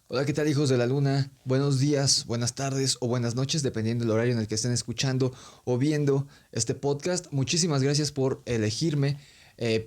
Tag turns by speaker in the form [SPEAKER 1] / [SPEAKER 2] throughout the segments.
[SPEAKER 1] Hola, ¿qué tal, hijos de la luna? Buenos días, buenas tardes o buenas noches, dependiendo del horario en el que estén escuchando o viendo este podcast. Muchísimas gracias por elegirme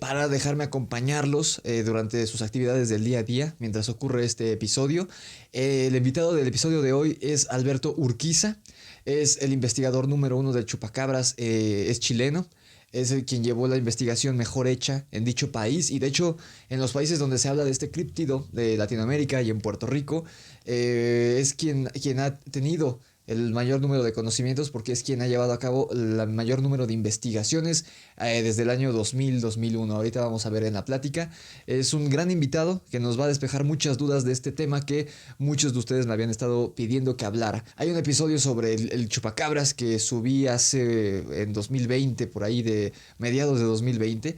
[SPEAKER 1] para dejarme acompañarlos durante sus actividades del día a día mientras ocurre este episodio. El invitado del episodio de hoy es Alberto Urquiza. Es el investigador número uno del Chupacabras, es chileno. Es el quien llevó la investigación mejor hecha en dicho país, y de hecho en los países donde se habla de este críptido de Latinoamérica y en Puerto Rico, es quien ha tenido el mayor número de conocimientos, porque es quien ha llevado a cabo el mayor número de investigaciones desde el año 2000-2001. Ahorita vamos a ver en la plática. Es un gran invitado que nos va a despejar muchas dudas de este tema que muchos de ustedes me habían estado pidiendo que hablara. Hay un episodio sobre el chupacabras que subí hace en 2020, por ahí de mediados de 2020.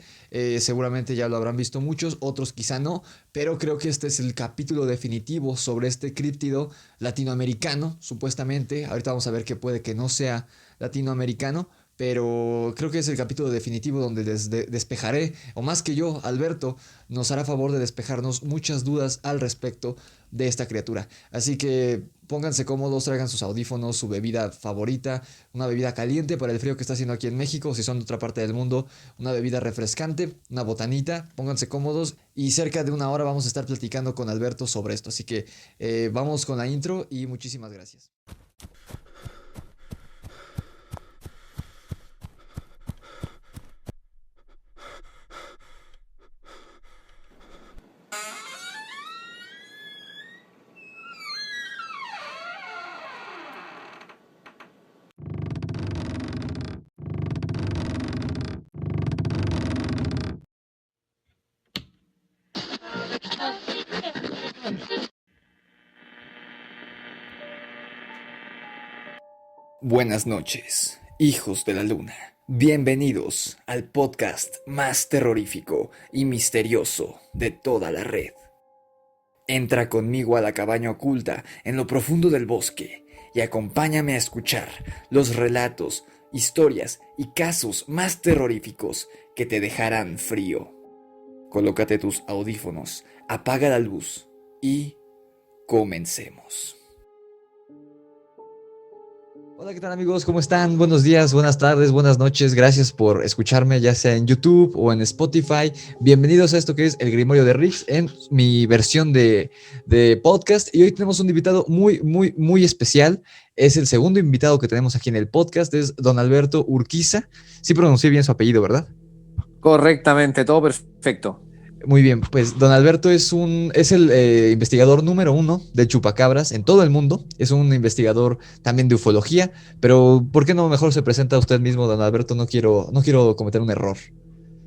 [SPEAKER 1] Seguramente ya lo habrán visto muchos, otros quizá no, pero creo que este es el capítulo definitivo sobre este críptido latinoamericano, supuestamente. Ahorita vamos a ver que puede que no sea latinoamericano, pero creo que es el capítulo definitivo donde despejaré, o más que yo, Alberto, nos hará favor de despejarnos muchas dudas al respecto de esta criatura. Así que pónganse cómodos, traigan sus audífonos, su bebida favorita, una bebida caliente para el frío que está haciendo aquí en México, o si son de otra parte del mundo, una bebida refrescante, una botanita. Pónganse cómodos y cerca de una hora vamos a estar platicando con Alberto sobre esto. Así que vamos con la intro y muchísimas gracias. Buenas noches, hijos de la luna. Bienvenidos al podcast más terrorífico y misterioso de toda la red. Entra conmigo a la cabaña oculta en lo profundo del bosque y acompáñame a escuchar los relatos, historias y casos más terroríficos que te dejarán frío. Colócate tus audífonos, apaga la luz y comencemos. Hola, ¿qué tal, amigos? ¿Cómo están? Buenos días, buenas tardes, buenas noches. Gracias por escucharme, ya sea en YouTube o en Spotify. Bienvenidos a esto que es El Grimorio de Rix en mi versión de podcast. Y hoy tenemos un invitado muy especial. Es el segundo invitado que tenemos aquí en el podcast. Es don Alberto Urquiza. Sí pronuncié bien su apellido, ¿verdad?
[SPEAKER 2] Correctamente, todo perfecto.
[SPEAKER 1] Muy bien, pues don Alberto es el investigador número uno de chupacabras en todo el mundo. Es un investigador también de ufología, pero ¿por qué no mejor se presenta usted mismo, don Alberto? No quiero cometer un error.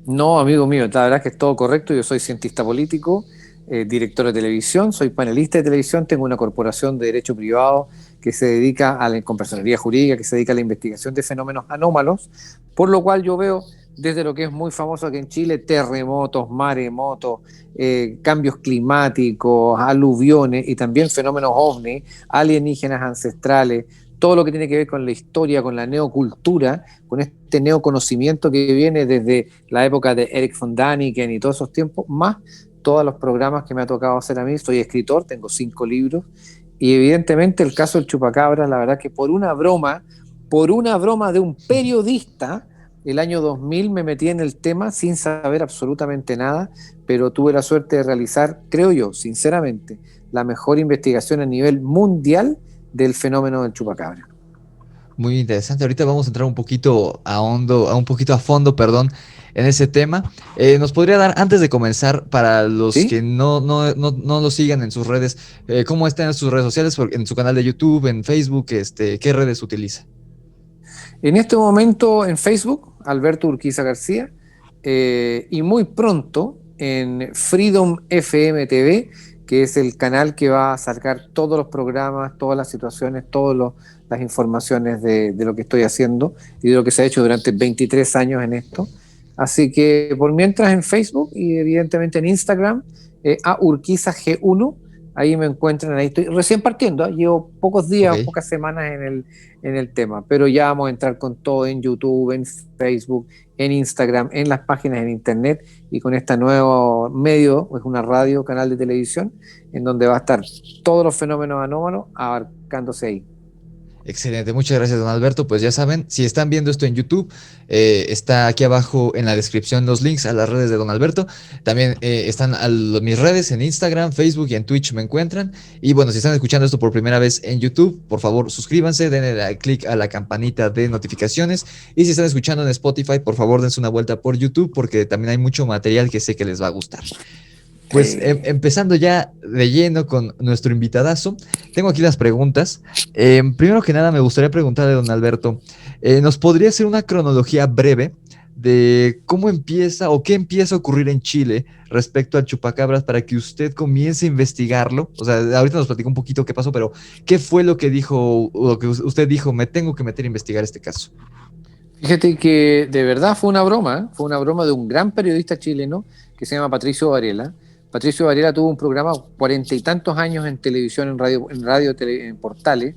[SPEAKER 2] No, amigo mío, la verdad es que es todo correcto. Yo soy cientista político, director de televisión, soy panelista de televisión, tengo una corporación de derecho privado que se dedica con personería jurídica, que se dedica a la investigación de fenómenos anómalos, por lo cual yo veo desde lo que es muy famoso aquí en Chile, terremotos, maremotos, cambios climáticos, aluviones y también fenómenos ovni, alienígenas ancestrales, todo lo que tiene que ver con la historia, con la neocultura, con este neoconocimiento que viene desde la época de Eric von Däniken y todos esos tiempos, más todos los programas que me ha tocado hacer a mí. Soy escritor, tengo 5 libros, y evidentemente el caso del chupacabra, la verdad que por una broma de un periodista, el año 2000 me metí en el tema sin saber absolutamente nada, pero tuve la suerte de realizar, creo yo, sinceramente, la mejor investigación a nivel mundial del fenómeno del chupacabra.
[SPEAKER 1] Muy interesante. Ahorita vamos a entrar un poquito a fondo, perdón, en ese tema. ¿Nos podría dar, antes de comenzar, para los que
[SPEAKER 2] ¿Sí?
[SPEAKER 1] no lo sigan en sus redes, cómo están en sus redes sociales, en su canal de YouTube, en Facebook, qué redes utiliza?
[SPEAKER 2] En este momento en Facebook, Alberto Urquiza García, y muy pronto en Freedom FM TV, que es el canal que va a sacar todos los programas, todas las situaciones, todas las informaciones de lo que estoy haciendo y de lo que se ha hecho durante 23 años en esto. Así que por mientras en Facebook y evidentemente en Instagram, a Urquiza G1, ahí me encuentran, ahí estoy recién partiendo, ¿eh? Llevo pocos
[SPEAKER 1] Ok.
[SPEAKER 2] días, pocas semanas en el tema, pero ya vamos a entrar con todo en YouTube, en Facebook en Instagram, en las páginas en internet y con este nuevo medio, es una radio, canal de televisión, en donde va a estar todos los fenómenos anómalos abarcándose ahí.
[SPEAKER 1] Excelente, muchas gracias, don Alberto. Pues ya saben, si están viendo esto en YouTube, está aquí abajo en la descripción los links a las redes de don Alberto. También están mis redes en Instagram, Facebook y en Twitch me encuentran. Y bueno, si están escuchando esto por primera vez en YouTube, por favor suscríbanse, denle clic a la campanita de notificaciones. Y si están escuchando en Spotify, por favor dense una vuelta por YouTube porque también hay mucho material que sé que les va a gustar. Pues empezando ya de lleno con nuestro invitadazo, tengo aquí las preguntas. Primero que nada, me gustaría preguntarle a don Alberto, ¿nos podría hacer una cronología breve de cómo empieza o qué empieza a ocurrir en Chile respecto al chupacabras para que usted comience a investigarlo? O sea, ahorita nos platicó un poquito qué pasó, pero ¿qué fue lo que dijo, lo que usted dijo, me tengo que meter a investigar este caso?
[SPEAKER 2] Fíjate que de verdad fue una broma de un gran periodista chileno que se llama Patricio Varela. Patricio Varela tuvo un programa 40 y tantos años en televisión, en portales.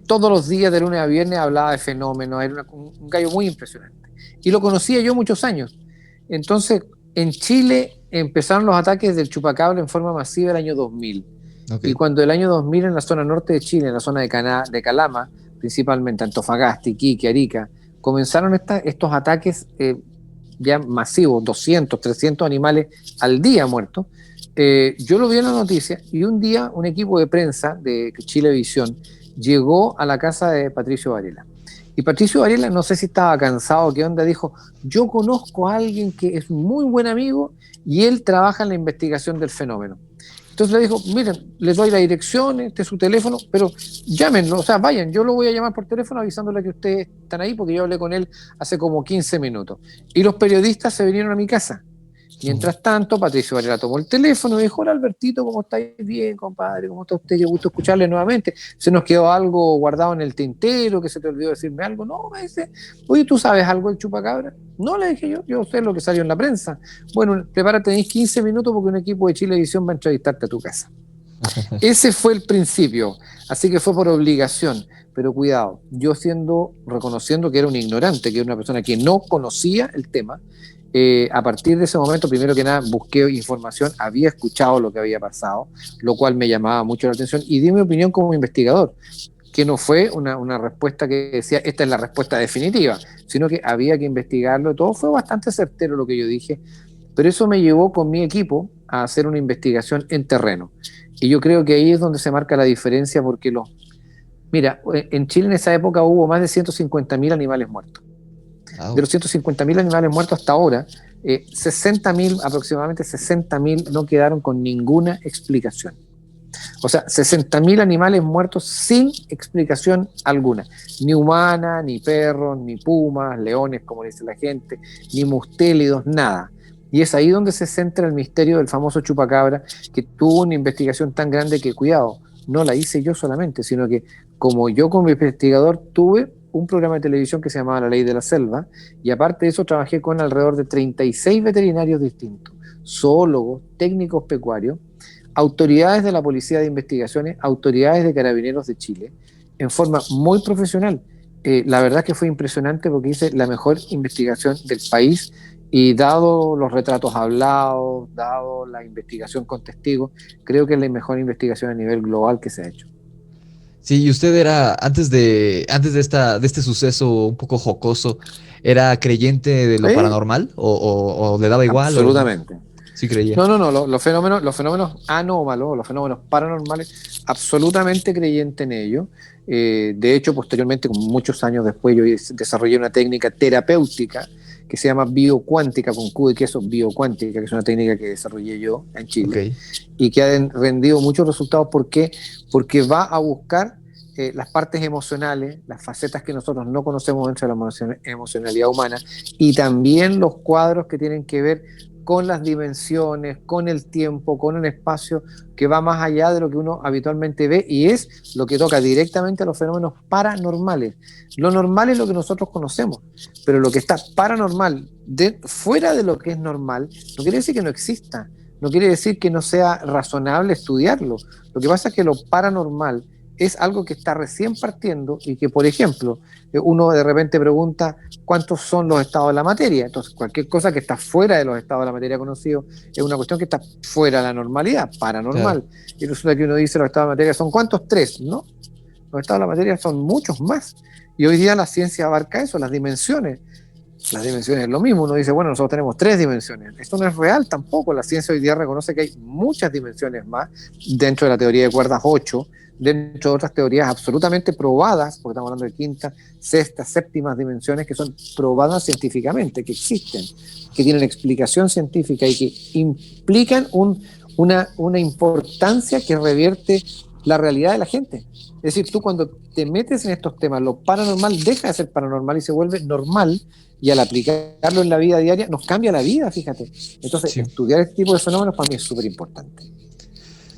[SPEAKER 2] Todos los días, de lunes a viernes, hablaba de fenómenos. Era un gallo muy impresionante. Y lo conocía yo muchos años. Entonces, en Chile empezaron los ataques del chupacabra en forma masiva el año 2000.
[SPEAKER 1] Okay.
[SPEAKER 2] Y cuando el año 2000 en la zona norte de Chile, en la zona de Calama, principalmente Antofagasta, Iquique, Arica, comenzaron estos ataques ya masivos, 200, 300 animales al día muertos. Yo lo vi en la noticia y un día un equipo de prensa de Chilevisión llegó a la casa de Patricio Varela. Y Patricio Varela, no sé si estaba cansado o qué onda, dijo, yo conozco a alguien que es muy buen amigo y él trabaja en la investigación del fenómeno. Entonces le dijo, miren, les doy la dirección, este es su teléfono, pero llámenlo, o sea, vayan, yo lo voy a llamar por teléfono avisándole que ustedes están ahí porque yo hablé con él hace como 15 minutos. Y los periodistas se vinieron a mi casa. Mientras tanto, Patricio Varela tomó el teléfono y dijo, hola Albertito, ¿cómo estáis? Bien, compadre, ¿cómo está usted? Qué gusto escucharle nuevamente. ¿Se nos quedó algo guardado en el tintero? ¿Que se te olvidó decirme algo? No, me dice, oye, ¿tú sabes algo del chupacabra? No, le dije yo sé lo que salió en la prensa. Bueno, prepárate, tenéis 15 minutos porque un equipo de Chilevisión va a entrevistarte a tu casa. Ese fue el principio, así que fue por obligación. Pero cuidado, yo reconociendo que era un ignorante, que era una persona que no conocía el tema, a partir de ese momento, primero que nada, busqué información, había escuchado lo que había pasado, lo cual me llamaba mucho la atención y di mi opinión como investigador, que no fue una respuesta que decía, esta es la respuesta definitiva, sino que había que investigarlo. Todo fue bastante certero lo que yo dije, pero eso me llevó con mi equipo a hacer una investigación en terreno. Y yo creo que ahí es donde se marca la diferencia porque mira, en Chile en esa época hubo más de 150.000 animales muertos. De los 150.000 animales muertos hasta ahora, 60.000, aproximadamente 60.000 no quedaron con ninguna explicación. O sea, 60.000 animales muertos sin explicación alguna. Ni humana, ni perros, ni pumas, leones, como dice la gente, ni mustélidos, nada. Y es ahí donde se centra el misterio del famoso chupacabra, que tuvo una investigación tan grande que, cuidado, no la hice yo solamente, sino que como yo como investigador tuve un programa de televisión que se llamaba La Ley de la Selva, y aparte de eso trabajé con alrededor de 36 veterinarios distintos, zoólogos, técnicos pecuarios, autoridades de la Policía de Investigaciones, autoridades de Carabineros de Chile, en forma muy profesional. La verdad es que fue impresionante porque hice la mejor investigación del país y dado los retratos hablados, dado la investigación con testigos, creo que es la mejor investigación a nivel global que se ha hecho.
[SPEAKER 1] Sí, y usted era, antes de este suceso un poco jocoso, ¿era creyente de lo paranormal? ¿O le daba igual?
[SPEAKER 2] Absolutamente.
[SPEAKER 1] ¿O sí creía?
[SPEAKER 2] No, los fenómenos anómalos, los fenómenos paranormales, absolutamente creyente en ello. De hecho, posteriormente, como muchos años después, yo desarrollé una técnica terapéutica que se llama biocuántica, con Q de queso, biocuántica, que es una técnica que desarrollé yo en Chile, y que ha rendido muchos resultados. ¿Por qué? Porque va a buscar las partes emocionales, las facetas que nosotros no conocemos dentro de la emocionalidad humana, y también los cuadros que tienen que ver con las dimensiones, con el tiempo, con el espacio, que va más allá de lo que uno habitualmente ve, y es lo que toca directamente a los fenómenos paranormales. Lo normal es lo que nosotros conocemos, pero lo que está paranormal, fuera de lo que es normal, no quiere decir que no exista, no quiere decir que no sea razonable estudiarlo. Lo que pasa es que lo paranormal es algo que está recién partiendo y que, por ejemplo, uno de repente pregunta cuántos son los estados de la materia. Entonces, cualquier cosa que está fuera de los estados de la materia conocidos es una cuestión que está fuera de la normalidad,
[SPEAKER 1] Claro.
[SPEAKER 2] paranormal. Y resulta que uno dice los estados de la materia son ¿cuántos? Tres, ¿no? Los estados de la materia son muchos más. Y hoy día la ciencia abarca eso, las dimensiones. Las dimensiones es lo mismo, uno dice, bueno, nosotros tenemos tres dimensiones. Esto no es real tampoco, la ciencia hoy día reconoce que hay muchas dimensiones más, dentro de la teoría de cuerdas 8, dentro de otras teorías absolutamente probadas, porque estamos hablando de quinta, sexta, séptimas dimensiones que son probadas científicamente, que existen, que tienen explicación científica y que implican una importancia que revierte la realidad de la gente. Es decir, tú cuando te metes en estos temas, lo paranormal deja de ser paranormal y se vuelve normal, y al aplicarlo en la vida diaria nos cambia la vida, fíjate. Entonces,
[SPEAKER 1] Sí.
[SPEAKER 2] estudiar este tipo de fenómenos para mí es súper importante.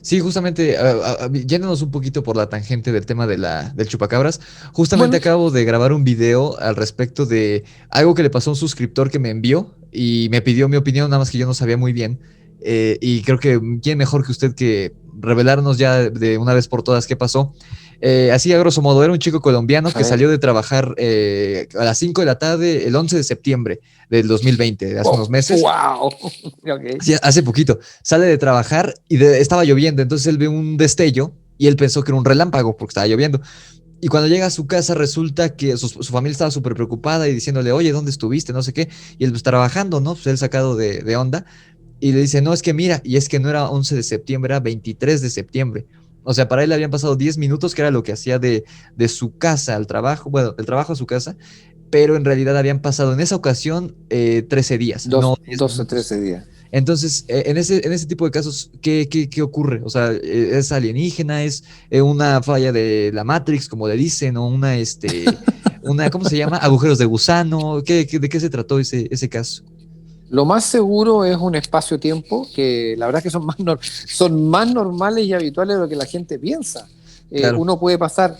[SPEAKER 1] Sí, justamente, yéndonos un poquito por la tangente del tema del chupacabras, justamente
[SPEAKER 2] Bueno,
[SPEAKER 1] acabo de grabar un video al respecto de algo que le pasó a un suscriptor que me envió y me pidió mi opinión, nada más que yo no sabía muy bien. Y creo que quién mejor que usted que revelarnos ya de una vez por todas qué pasó. Así a grosso modo, era un chico colombiano
[SPEAKER 2] a
[SPEAKER 1] que
[SPEAKER 2] ver,
[SPEAKER 1] salió de trabajar a las 5 de la tarde el 11 de septiembre del 2020, de hace
[SPEAKER 2] wow,
[SPEAKER 1] unos meses.
[SPEAKER 2] wow. Okay.
[SPEAKER 1] Sí, hace poquito. Sale de trabajar y estaba lloviendo, entonces él ve un destello y él pensó que era un relámpago porque estaba lloviendo. Y cuando llega a su casa resulta que su familia estaba súper preocupada y diciéndole, oye, ¿dónde estuviste? No sé qué. Y él pues trabajando, ¿no? Pues él sacado de onda. Y le dice, no, es que mira, y es que no era 11 de septiembre, era 23 de septiembre. O sea, para él habían pasado 10 minutos, que era lo que hacía de su casa al trabajo, bueno, del trabajo a su casa, pero en realidad habían pasado en esa ocasión 13 días, no 10
[SPEAKER 2] 12,
[SPEAKER 1] minutos.
[SPEAKER 2] 13 días.
[SPEAKER 1] Entonces, en ese tipo de casos, ¿qué ocurre? O sea, ¿es alienígena? ¿Es una falla de la Matrix, como le dicen? ¿O ¿cómo se llama? ¿Agujeros de gusano? ¿De qué se trató ese caso?
[SPEAKER 2] Lo más seguro es un espacio-tiempo que la verdad es que son más normales y habituales de lo que la gente piensa.
[SPEAKER 1] Claro.
[SPEAKER 2] Uno puede pasar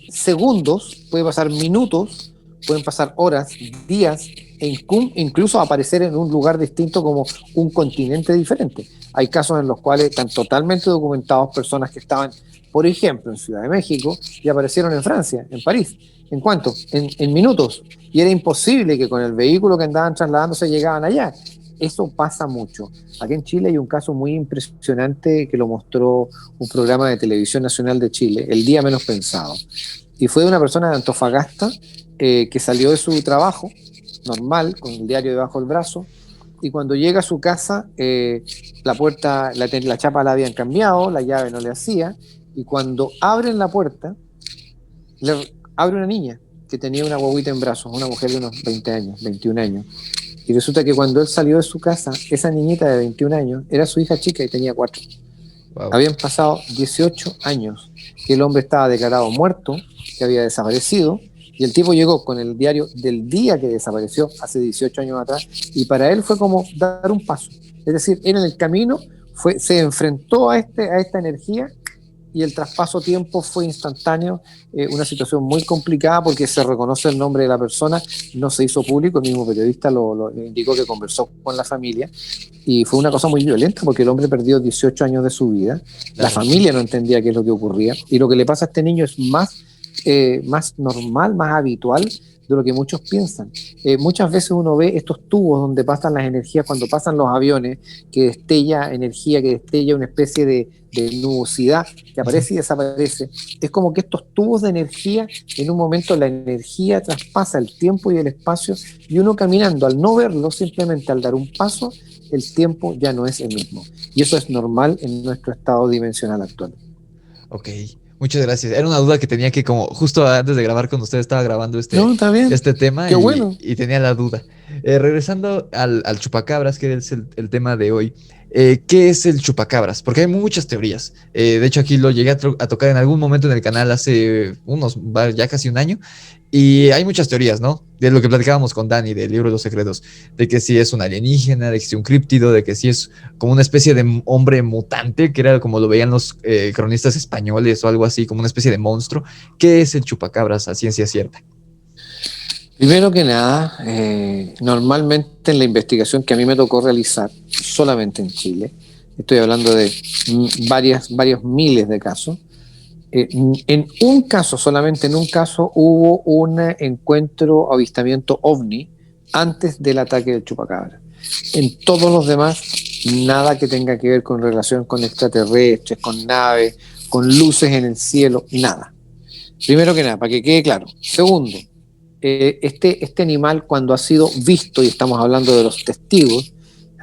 [SPEAKER 2] segundos, puede pasar minutos, pueden pasar horas, días, incluso aparecer en un lugar distinto como un continente diferente. Hay casos en los cuales están totalmente documentados personas que estaban, por ejemplo, en Ciudad de México y aparecieron en Francia, en París. ¿En cuánto? En minutos. Y era imposible que con el vehículo que andaban trasladándose llegaban allá. Eso pasa mucho. Aquí en Chile hay un caso muy impresionante que lo mostró un programa de televisión nacional de Chile, El Día Menos Pensado. Y fue de una persona de Antofagasta que salió de su trabajo normal, con el diario debajo del brazo, y cuando llega a su casa, la puerta, la chapa la habían cambiado, la llave no le hacía, y cuando abren la puerta, le abre una niña que tenía una guaguita en brazos, una mujer de unos 20 años, 21 años. Y resulta que cuando él salió de su casa, esa niñita de 21 años era su hija chica y tenía 4.
[SPEAKER 1] Wow.
[SPEAKER 2] Habían pasado 18 años que el hombre estaba declarado muerto, que había desaparecido, y el tipo llegó con el diario del día que desapareció, hace 18 años atrás, y para él fue como dar un paso. Es decir, él en el camino se enfrentó a esta energía y el traspaso tiempo fue instantáneo, una situación muy complicada porque se reconoce el nombre de la persona, no se hizo público, el mismo periodista lo indicó que conversó con la familia y fue una cosa muy violenta porque el hombre perdió 18 años de su vida, la
[SPEAKER 1] Claro.
[SPEAKER 2] familia no entendía qué es lo que ocurría y lo que le pasa a este niño es más normal, más habitual de lo que muchos piensan. Muchas veces uno ve estos tubos donde pasan las energías cuando pasan los aviones, que destella energía, que destella una especie de nubosidad que aparece y desaparece. Es como que estos tubos de energía, en un momento la energía traspasa el tiempo y el espacio y uno caminando, al no verlo, simplemente al dar un paso, el tiempo ya no es el mismo. Y eso es normal en nuestro estado dimensional actual.
[SPEAKER 1] Ok, muchas gracias. Era una duda que tenía que como justo antes de grabar con usted estaba grabando
[SPEAKER 2] No, está bien.
[SPEAKER 1] este tema
[SPEAKER 2] Qué bueno.
[SPEAKER 1] y tenía la duda. Regresando al chupacabras, que es el tema de hoy. ¿Qué es el chupacabras? Porque hay muchas teorías. De hecho, aquí lo llegué a tocar en algún momento en el canal hace ya casi un año. Y hay muchas teorías, ¿no? De lo que platicábamos con Dani del libro de los secretos, de que si es un alienígena, de que si es un críptido, de que si es como una especie de hombre mutante, que era como lo veían los cronistas españoles o algo así, como una especie de monstruo. ¿Qué es el chupacabras a ciencia cierta?
[SPEAKER 2] Primero que nada, normalmente en la investigación que a mí me tocó realizar, solamente en Chile, estoy hablando de varios miles de casos, En un caso, solamente en un caso, hubo un encuentro, avistamiento ovni antes del ataque del chupacabra. En todos los demás, nada que tenga que ver con relación con extraterrestres, con naves, con luces en el cielo, nada. Primero que nada, para que quede claro. Segundo, este animal cuando ha sido visto, y estamos hablando de los testigos,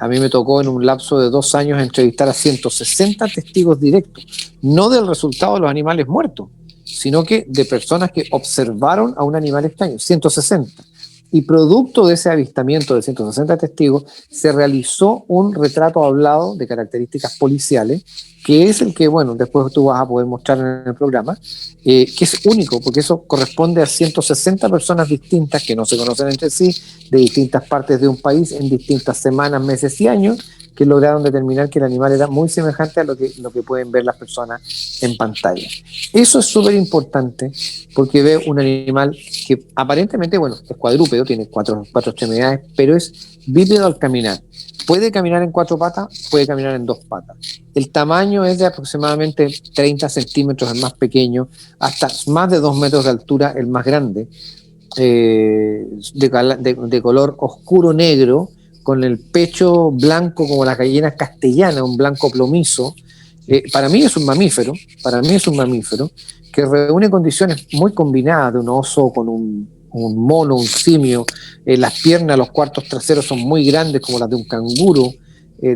[SPEAKER 2] a mí me tocó en un lapso de 2 años entrevistar a 160 testigos directos, no del resultado de los animales muertos, sino que de personas que observaron a un animal extraño, 160. Y producto de ese avistamiento de 160 testigos, se realizó un retrato hablado de características policiales, que es el que, bueno, después tú vas a poder mostrar en el programa, que es único, porque eso corresponde a 160 personas distintas que no se conocen entre sí, de distintas partes de un país, en distintas semanas, meses y años, que lograron determinar que el animal era muy semejante a lo que pueden ver las personas en pantalla. Eso es súper importante porque ve un animal que aparentemente, bueno, es cuadrúpedo, tiene cuatro extremidades, pero es bípedo al caminar. Puede caminar en 4 patas, puede caminar en 2 patas. El tamaño es de aproximadamente 30 centímetros, el más pequeño, hasta más de 2 metros de altura, el más grande, de color oscuro negro, con el pecho blanco como las gallinas castellanas, un blanco plomizo. Para mí es un mamífero, que reúne condiciones muy combinadas de un oso con un mono, un simio. Las piernas, los cuartos traseros son muy grandes como las de un canguro.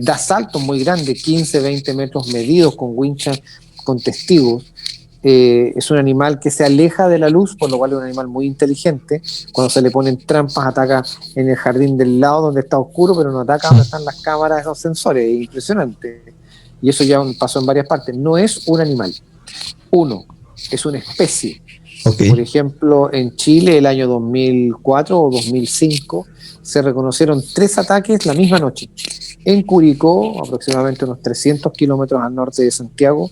[SPEAKER 2] Da saltos muy grandes, 15, 20 metros medidos con winchas, con testigos. Es un animal que se aleja de la luz, por lo cual es un animal muy inteligente. Cuando se le ponen trampas, ataca en el jardín del lado donde está oscuro, pero no ataca donde están las cámaras, los sensores. Es impresionante. Y eso ya pasó en varias partes. No es un animal. Uno, es una especie. Okay. Por ejemplo, en Chile el año 2004 o 2005 se reconocieron 3 ataques la misma noche. En Curicó, aproximadamente unos 300 kilómetros al norte de Santiago,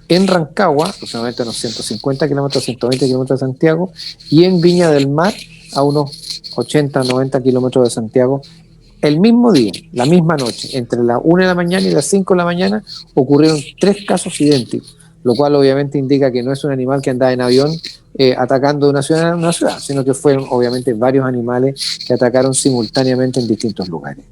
[SPEAKER 2] en Rancagua, aproximadamente unos 150 kilómetros, 120 kilómetros de Santiago, y en Viña del Mar, a unos 80, 90 kilómetros de Santiago, el mismo día, la misma noche, entre las 1 de la mañana y las 5 de la mañana, ocurrieron 3 casos idénticos, lo cual obviamente indica que no es un animal que andaba en avión atacando de una ciudad a una ciudad, sino que fueron obviamente varios animales que atacaron simultáneamente en distintos lugares.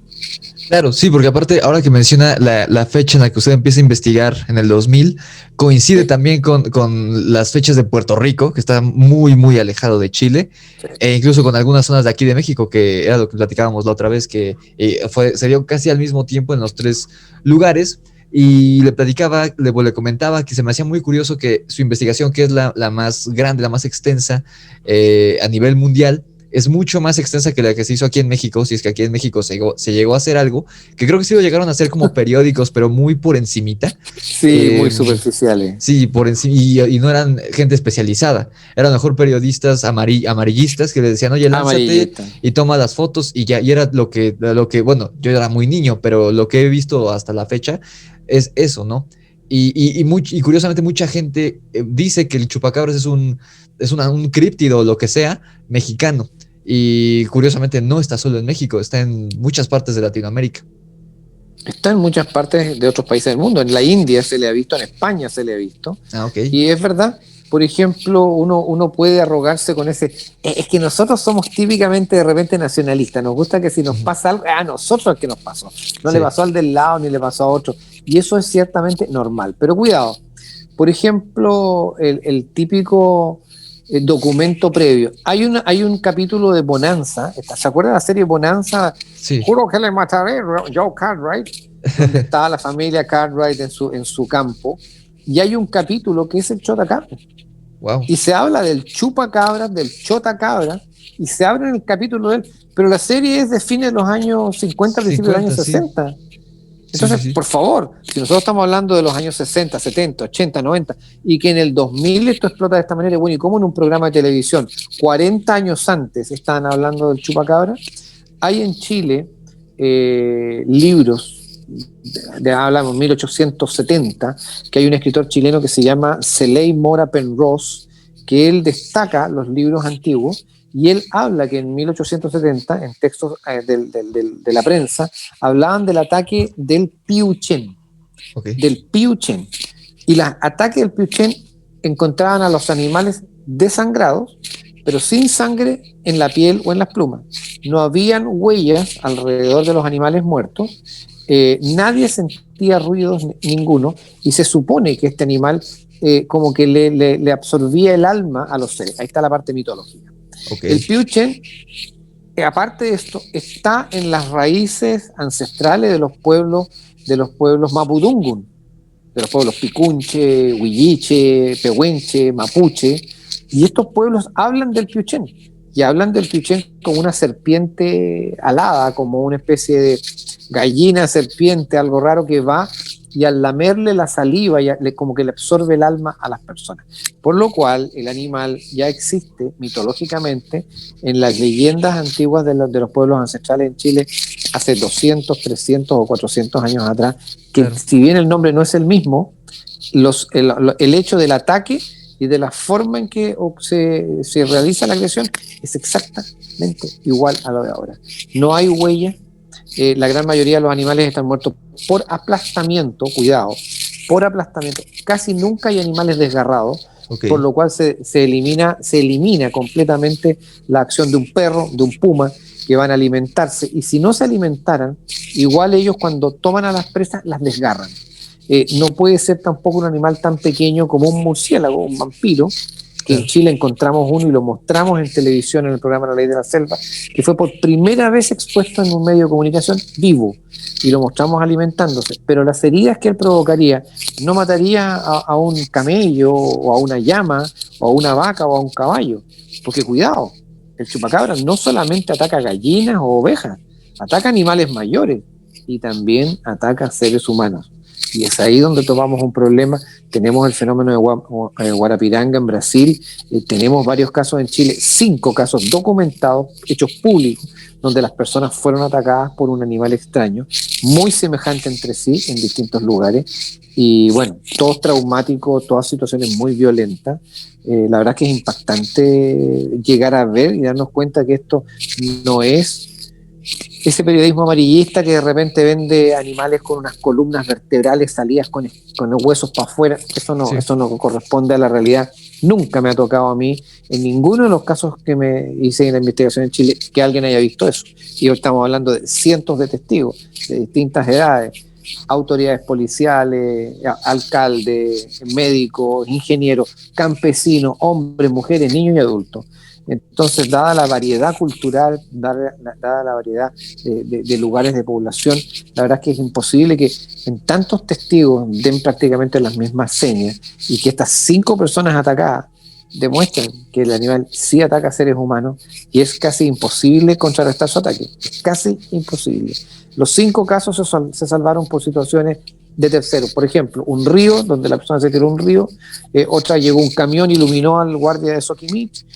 [SPEAKER 1] Claro, sí, porque aparte, ahora que menciona la fecha en la que usted empieza a investigar, en el 2000, coincide sí. también con las fechas de Puerto Rico, que está muy, muy alejado de Chile, sí. E incluso con algunas zonas de aquí de México, que era lo que platicábamos la otra vez, que se dio casi al mismo tiempo en los 3 lugares. Y le comentaba que se me hacía muy curioso que su investigación, que es la más grande, la más extensa a nivel mundial, es mucho más extensa que la que se hizo aquí en México, si es que aquí en México se llegó a hacer algo, que creo que sí lo llegaron a hacer como periódicos, pero muy por encimita.
[SPEAKER 2] Sí, muy superficiales.
[SPEAKER 1] Sí, por encima, y no eran gente especializada, eran mejor periodistas amarillistas que le decían, oye, lánzate y toma las fotos, y ya, y era lo que, bueno, yo era muy niño, pero lo que he visto hasta la fecha es eso, ¿no? Y curiosamente mucha gente dice que el chupacabras es un críptido o lo que sea mexicano, y curiosamente no está solo en México, está en muchas partes de Latinoamérica.
[SPEAKER 2] Está en muchas partes de otros países del mundo. En la India se le ha visto, en España se le ha visto.
[SPEAKER 1] Okay.
[SPEAKER 2] Y es verdad, por ejemplo, uno puede arrogarse con ese... Es que nosotros somos típicamente de repente nacionalistas. Nos gusta que si nos pasa algo, a nosotros es que nos pasó. No le pasó al del lado ni le pasó a otro. Y eso es ciertamente normal. Pero cuidado, por ejemplo, el típico documento previo. Hay un capítulo de Bonanza. ¿Se acuerda de la serie Bonanza?
[SPEAKER 1] Sí.
[SPEAKER 2] Juro que le mataré, Joe Cartwright, donde estaba la familia Cartwright en su campo. Y hay un capítulo que es el chotacabra.
[SPEAKER 1] Wow.
[SPEAKER 2] Y se habla del chupacabra, del chotacabra, y se habla en el capítulo de él. Pero la serie es de fines de los años 50, principios de los años 60. Entonces, sí. Por favor, si nosotros estamos hablando de los años 60, 70, 80, 90, y que en el 2000 esto explota de esta manera, bueno, ¿y cómo en un programa de televisión 40 años antes estaban hablando del chupacabra? Hay en Chile libros, hablamos 1870, que hay un escritor chileno que se llama Celey Mora Penrose, que él destaca los libros antiguos, y él habla que en 1870, en textos de la prensa, hablaban del ataque del Piuchen. Okay. Del Piuchen. Y los ataques del Piuchen encontraban a los animales desangrados, pero sin sangre en la piel o en las plumas. No habían huellas alrededor de los animales muertos, nadie sentía ruidos ninguno, y se supone que este animal como que le absorbía el alma a los seres. Ahí está la parte mitológica.
[SPEAKER 1] Okay.
[SPEAKER 2] El Piuchen, aparte de esto, está en las raíces ancestrales de los pueblos mapudungun, de los pueblos picunche, huilliche, pehuenche, mapuche, y estos pueblos hablan del Piuchen, y hablan del Piuchen como una serpiente alada, como una especie de gallina serpiente, algo raro que va y al lamerle la saliva como que le absorbe el alma a las personas. Por lo cual el animal ya existe mitológicamente en las leyendas antiguas de los pueblos ancestrales en Chile hace 200, 300 o 400 años atrás, que claro, si bien el nombre no es el mismo, el hecho del ataque y de la forma en que se realiza la agresión es exactamente igual a lo de ahora. No hay huella. La gran mayoría de los animales están muertos por aplastamiento, cuidado, por aplastamiento. Casi nunca hay animales desgarrados, okay, por lo cual se elimina completamente la acción de un perro, de un puma, que van a alimentarse. Y si no se alimentaran, igual ellos cuando toman a las presas las desgarran. No puede ser tampoco un animal tan pequeño como un murciélago, un vampiro, que en Chile encontramos uno y lo mostramos en televisión en el programa La Ley de la Selva, que fue por primera vez expuesto en un medio de comunicación vivo, y lo mostramos alimentándose, pero las heridas que él provocaría no mataría a un camello o a una llama o a una vaca o a un caballo, porque cuidado, el chupacabra no solamente ataca gallinas o ovejas, ataca animales mayores y también ataca seres humanos. Y es ahí donde tomamos un problema. Tenemos el fenómeno de Guarapiranga en Brasil, tenemos varios casos en Chile, 5 casos documentados, hechos públicos, donde las personas fueron atacadas por un animal extraño, muy semejante entre sí en distintos lugares, y bueno, todos traumáticos, todas situaciones muy violentas. La verdad que es impactante llegar a ver y darnos cuenta que esto no es ese periodismo amarillista que de repente vende animales con unas columnas vertebrales salidas con los huesos para afuera. Eso no corresponde a la realidad. Nunca me ha tocado a mí, en ninguno de los casos que me hice en la investigación en Chile, que alguien haya visto eso. Y hoy estamos hablando de cientos de testigos de distintas edades, autoridades policiales, alcaldes, médicos, ingenieros, campesinos, hombres, mujeres, niños y adultos. Entonces, dada la variedad cultural, dada la variedad de lugares de población, la verdad es que es imposible que en tantos testigos den prácticamente las mismas señas, y que estas 5 personas atacadas demuestran que el animal sí ataca a seres humanos, y es casi imposible contrarrestar su ataque. Es casi imposible. Los 5 casos se salvaron por situaciones de terceros. Por ejemplo, un río, donde la persona se tiró un río, otra llegó un camión, iluminó al guardia de Soquimich,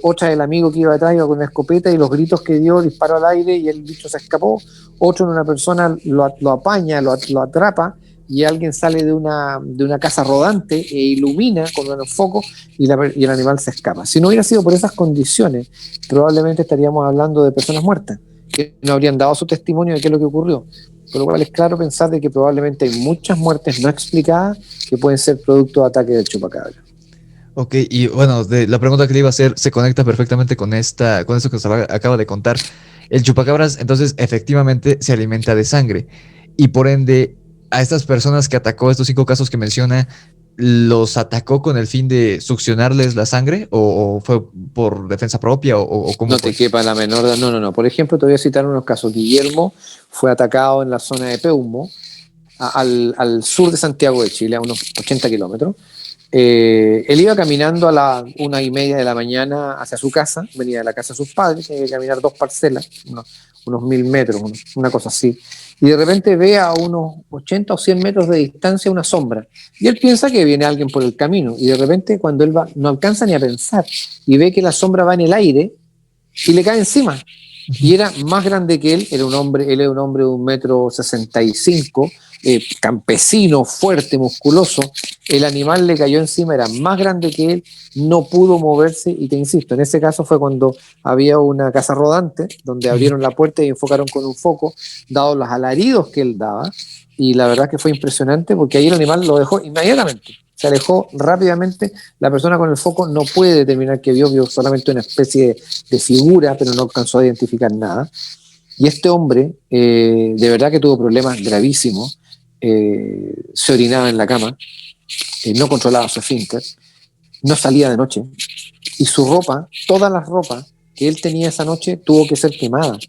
[SPEAKER 2] otra el amigo que iba detrás iba con una escopeta y los gritos que dio, disparó al aire y el bicho se escapó. Otro en una persona lo apaña, lo atrapa, y alguien sale de una casa rodante e ilumina con un foco y el animal se escapa. Si no hubiera sido por esas condiciones, probablemente estaríamos hablando de personas muertas que no habrían dado su testimonio de qué es lo que ocurrió. Por lo cual es claro pensar de que probablemente hay muchas muertes no explicadas que pueden ser producto de ataque del chupacabra.
[SPEAKER 1] Ok, y bueno, la pregunta que le iba a hacer se conecta perfectamente con esto que acaba de contar. El chupacabras, entonces, efectivamente se alimenta de sangre, y por ende, a estas personas que atacó, estos 5 casos que menciona, ¿los atacó con el fin de succionarles la sangre o fue por defensa propia o cómo?
[SPEAKER 2] No te quepa la menor duda. No. Por ejemplo, te voy a citar unos casos. Guillermo fue atacado en la zona de Peumo, al sur de Santiago de Chile, a unos 80 kilómetros. Él iba caminando a la 1:30 de la mañana hacia su casa, venía de la casa de sus padres, tenía que caminar 2 parcelas, unos 1000 metros, una cosa así, y de repente ve a unos 80 o 100 metros de distancia una sombra, y él piensa que viene alguien por el camino, y de repente cuando él va, no alcanza ni a pensar, y ve que la sombra va en el aire, y le cae encima, y era más grande que él, él era un hombre de 1,65 m, campesino, fuerte, musculoso. El animal le cayó encima, era más grande que él, no pudo moverse, y te insisto, en ese caso fue cuando había una casa rodante, donde abrieron la puerta y enfocaron con un foco, dado los alaridos que él daba, y la verdad que fue impresionante, porque ahí el animal lo dejó inmediatamente, se alejó rápidamente. La persona con el foco no puede determinar qué vio solamente una especie de figura, pero no alcanzó a identificar nada. Y este hombre, de verdad que tuvo problemas gravísimos, se orinaba en la cama, no controlaba su esfínter, no salía de noche, y su ropa, todas las ropas que él tenía esa noche, tuvo que ser quemada,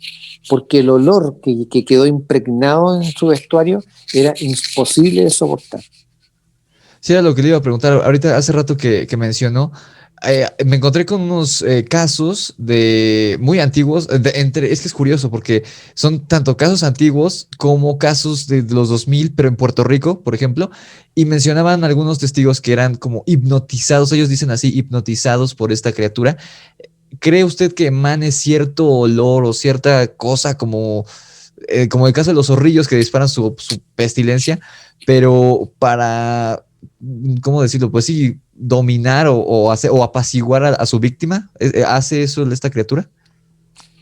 [SPEAKER 2] porque el olor que quedó impregnado en su vestuario era imposible de soportar.
[SPEAKER 1] Sí, era lo que le iba a preguntar. Ahorita, hace rato que mencionó, me encontré con unos casos de muy antiguos. Es que es curioso porque son tanto casos antiguos como casos de los 2000, pero en Puerto Rico, por ejemplo, y mencionaban algunos testigos que eran como hipnotizados, ellos dicen así, hipnotizados por esta criatura. ¿Cree usted que emane cierto olor o cierta cosa como el caso de los zorrillos que disparan su pestilencia, pero para, ¿cómo decirlo? Pues sí, dominar o apaciguar a su víctima? ¿Hace eso esta criatura?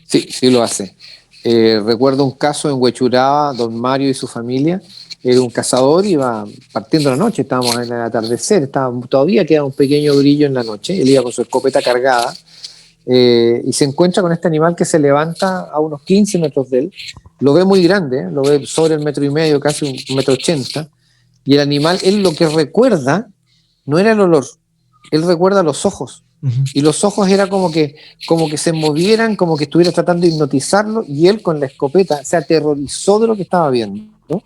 [SPEAKER 2] Sí, sí lo hace. Recuerdo un caso en Huechuraba, don Mario y su familia, era un cazador, iba partiendo la noche, estábamos en el atardecer, todavía queda un pequeño brillo en la noche, él iba con su escopeta cargada, y se encuentra con este animal que se levanta a unos 15 metros de él, lo ve muy grande, lo ve sobre el 1,5 metros, casi 1,80 metros, y el animal, él lo que recuerda no era el olor, él recuerda los ojos. Y los ojos era como que se movieran, como que estuviera tratando de hipnotizarlo, y él con la escopeta se aterrorizó de lo que estaba viendo, ¿no?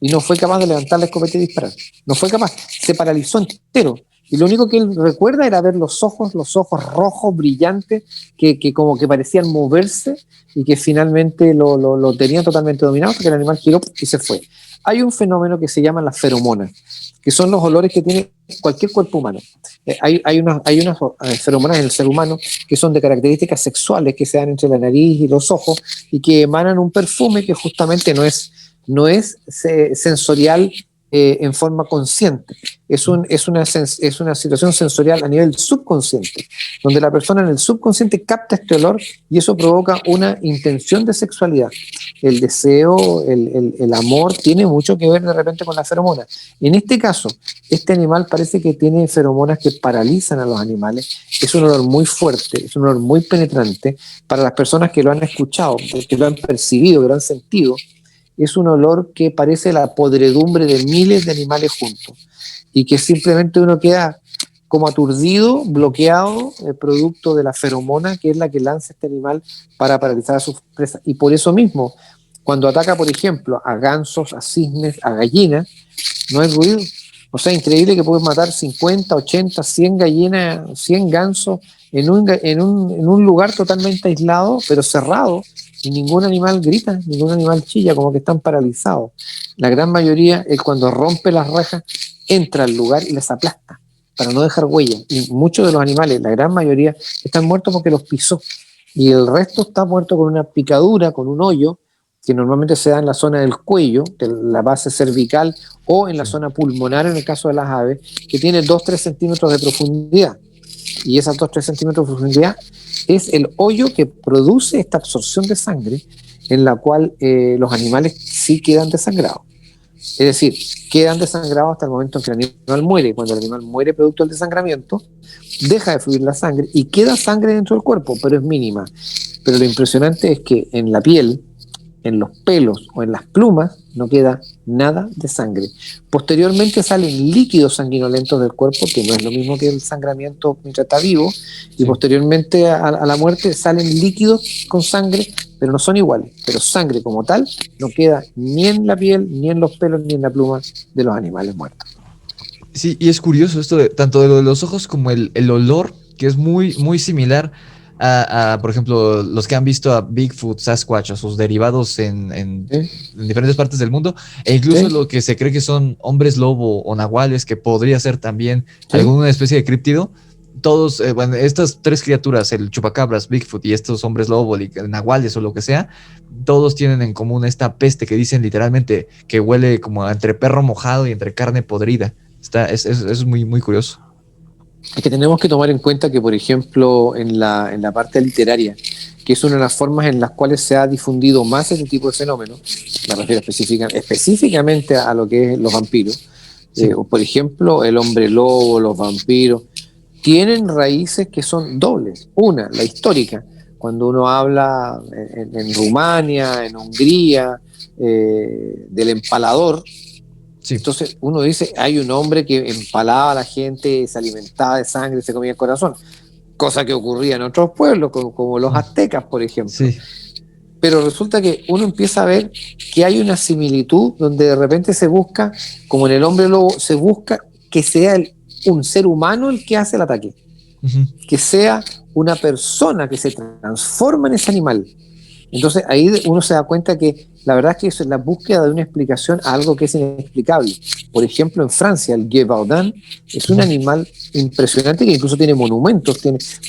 [SPEAKER 2] Y no fue capaz de levantar la escopeta y disparar. No fue capaz, se paralizó entero. Y lo único que él recuerda era ver los ojos rojos, brillantes, que como que parecían moverse y que finalmente lo tenían totalmente dominado, porque el animal giró y se fue. Hay un fenómeno que se llama las feromonas, que son los olores que tiene cualquier cuerpo humano. Hay unas feromonas en el ser humano que son de características sexuales que se dan entre la nariz y los ojos y que emanan un perfume que justamente no es sensorial en forma consciente. Es una situación sensorial a nivel subconsciente, donde la persona en el subconsciente capta este olor y eso provoca una intención de sexualidad. El deseo, el amor, tiene mucho que ver de repente con la feromona. En este caso, este animal parece que tiene feromonas que paralizan a los animales. Es un olor muy fuerte, es un olor muy penetrante. Para las personas que lo han escuchado, que lo han percibido, que lo han sentido, es un olor que parece la podredumbre de miles de animales juntos y que simplemente uno queda como aturdido, bloqueado, producto de la feromona que es la que lanza este animal para paralizar a sus presas. Y por eso mismo, cuando ataca, por ejemplo, a gansos, a cisnes, a gallinas, no hay ruido. O sea, increíble que puedes matar 50, 80, 100 gallinas, 100 gansos en un lugar totalmente aislado, pero cerrado, y ningún animal grita, ningún animal chilla, como que están paralizados. La gran mayoría, él cuando rompe las rejas, entra al lugar y les aplasta para no dejar huella. Y muchos de los animales, la gran mayoría, están muertos porque los pisó. Y el resto está muerto con una picadura, con un hoyo, que normalmente se da en la zona del cuello, de la base cervical, o en la zona pulmonar en el caso de las aves, que tiene 2-3 centímetros de profundidad. Y esas 2-3 centímetros de profundidad es el hoyo que produce esta absorción de sangre, en la cual los animales sí quedan desangrados. Es decir, quedan desangrados hasta el momento en que el animal muere. Cuando el animal muere producto del desangramiento, deja de fluir la sangre y queda sangre dentro del cuerpo, pero es mínima. Pero lo impresionante es que en la piel, en los pelos o en las plumas no queda nada de sangre. Posteriormente salen líquidos sanguinolentos del cuerpo, que no es lo mismo que el sangramiento mientras está vivo, y posteriormente a la muerte salen líquidos con sangre, pero no son iguales. Pero sangre como tal no queda ni en la piel, ni en los pelos, ni en la pluma de los animales muertos.
[SPEAKER 1] Sí, y es curioso esto de tanto de lo de los ojos como el olor, que es muy, muy similar por ejemplo, los que han visto a Bigfoot, Sasquatch, a sus derivados
[SPEAKER 2] ¿Sí?
[SPEAKER 1] en diferentes partes del mundo, e incluso
[SPEAKER 2] ¿Sí?
[SPEAKER 1] lo que se cree que son hombres lobo o nahuales, que podría ser también
[SPEAKER 2] ¿Sí?
[SPEAKER 1] alguna especie de críptido. Todos, bueno, estas tres criaturas, el chupacabras, Bigfoot y estos hombres lobo, nahuales o lo que sea, todos tienen en común esta peste que dicen literalmente que huele como entre perro mojado y entre carne podrida. Es muy, muy curioso.
[SPEAKER 2] Es que tenemos que tomar en cuenta que, por ejemplo, en la parte literaria, que es una de las formas en las cuales se ha difundido más este tipo de fenómenos, me refiero específicamente a lo que es los vampiros,
[SPEAKER 1] Sí.
[SPEAKER 2] O por ejemplo, el hombre lobo, los vampiros, tienen raíces que son dobles. Una, la histórica, cuando uno habla en Rumania, en Hungría, del empalador.
[SPEAKER 1] Sí.
[SPEAKER 2] Entonces uno dice, hay un hombre que empalaba a la gente, se alimentaba de sangre, se comía el corazón, cosa que ocurría en otros pueblos, como los aztecas, por ejemplo.
[SPEAKER 1] Sí.
[SPEAKER 2] Pero resulta que uno empieza a ver que hay una similitud donde de repente se busca, como en el hombre lobo, se busca que sea un ser humano el que hace el ataque,
[SPEAKER 1] Uh-huh.
[SPEAKER 2] que sea una persona que se transforma en ese animal. Entonces ahí uno se da cuenta que la verdad es que eso es la búsqueda de una explicación a algo que es inexplicable. Por ejemplo, en Francia, el Gévaudan es un animal impresionante que incluso tiene monumentos,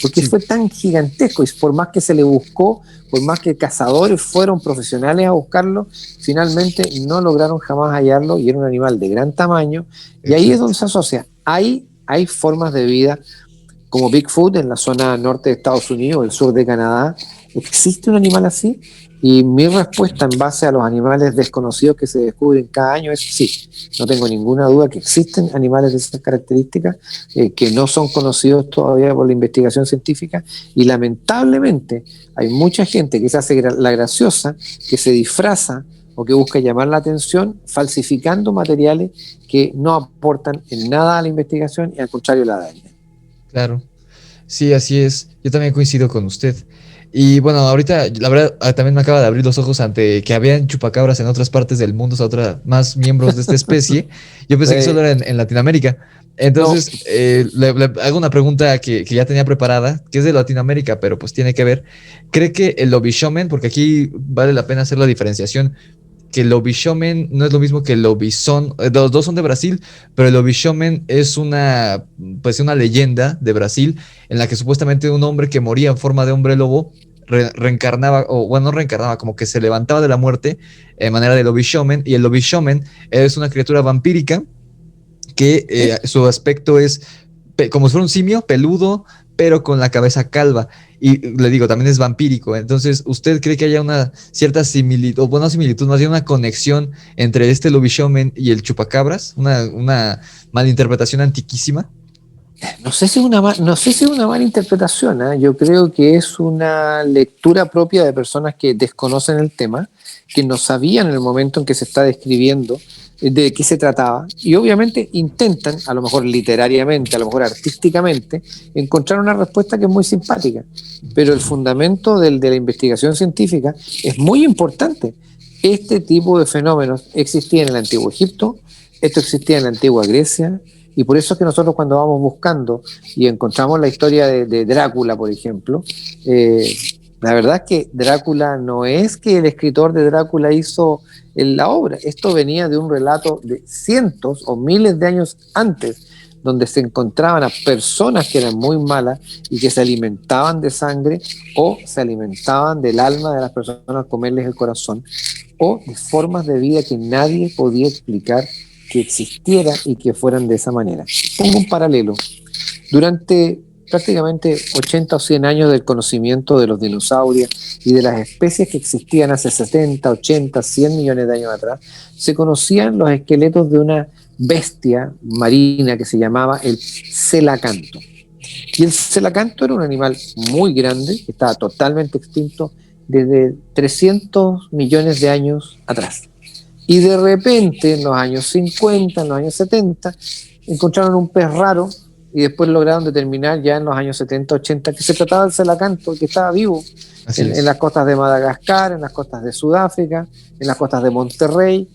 [SPEAKER 2] porque
[SPEAKER 1] Sí.
[SPEAKER 2] fue tan gigantesco y por más que se le buscó, por más que cazadores fueron profesionales a buscarlo, finalmente no lograron jamás hallarlo y era un animal de gran tamaño. Y ahí es
[SPEAKER 1] Exacto.
[SPEAKER 2] donde se asocia. Hay formas de vida como Bigfoot en la zona norte de Estados Unidos, el sur de Canadá. ¿Existe un animal así? Y mi respuesta en base a los animales desconocidos que se descubren cada año es sí. No tengo ninguna duda que existen animales de esas características que no son conocidos todavía por la investigación científica y lamentablemente hay mucha gente que se hace la graciosa, que se disfraza o que busca llamar la atención falsificando materiales que no aportan en nada a la investigación y al contrario la dañan.
[SPEAKER 1] Claro. Sí, así es. Yo también coincido con usted. Y bueno, ahorita, la verdad, también me acaba de abrir los ojos ante que habían chupacabras en otras partes del mundo, o sea, más miembros de esta especie. Yo pensé que solo era en Latinoamérica.
[SPEAKER 2] No,
[SPEAKER 1] Entonces, le hago una pregunta que ya tenía preparada, que es de Latinoamérica, pero pues tiene que ver. ¿Cree que el lobishomen, porque aquí vale la pena hacer la diferenciación, que el lobishomen no es lo mismo que el lobizón, los dos son de Brasil, pero el lobishomen es pues una leyenda de Brasil en la que supuestamente un hombre que moría en forma de hombre lobo reencarnaba, o bueno, no reencarnaba, como que se levantaba de la muerte en manera de lobishomen, y el lobishomen es una criatura vampírica que su aspecto es como si fuera un simio, peludo, pero con la cabeza calva. Y le digo, también es vampírico. Entonces, ¿usted cree que haya una cierta similitud, o bueno, similitud, más bien una conexión entre este lobishomen y el chupacabras? Una malinterpretación antiquísima.
[SPEAKER 2] no sé si no sé si es una mala interpretación, ¿eh? Yo creo que es una lectura propia de personas que desconocen el tema, que no sabían en el momento en que se está describiendo de qué se trataba, y obviamente intentan, a lo mejor literariamente, a lo mejor artísticamente, encontrar una respuesta que es muy simpática, pero el fundamento de la investigación científica es muy importante. Este tipo de fenómenos existía en el Antiguo Egipto, esto existía en la Antigua Grecia, y por eso es que nosotros cuando vamos buscando y encontramos la historia de Drácula, por ejemplo, la verdad es que Drácula no es que el escritor de Drácula hizo la obra, esto venía de un relato de cientos o miles de años antes, donde se encontraban a personas que eran muy malas y que se alimentaban de sangre o se alimentaban del alma de las personas, comerles el corazón, o de formas de vida que nadie podía explicar que existiera y que fueran de esa manera. Pongo un paralelo. Durante prácticamente 80 o 100 años del conocimiento de los dinosaurios y de las especies que existían hace 70, 80, 100 millones de años atrás, se conocían los esqueletos de una bestia marina que se llamaba el celacanto. Y el celacanto era un animal muy grande, que estaba totalmente extinto desde 300 millones de años atrás. Y de repente, en los años 50, en los años 70, encontraron un pez raro y después lograron determinar ya en los años 70, 80 que se trataba del celacanto, que estaba vivo
[SPEAKER 1] Así
[SPEAKER 2] en
[SPEAKER 1] es.
[SPEAKER 2] las costas de Madagascar, en las costas de Sudáfrica, en las costas de Monterrey.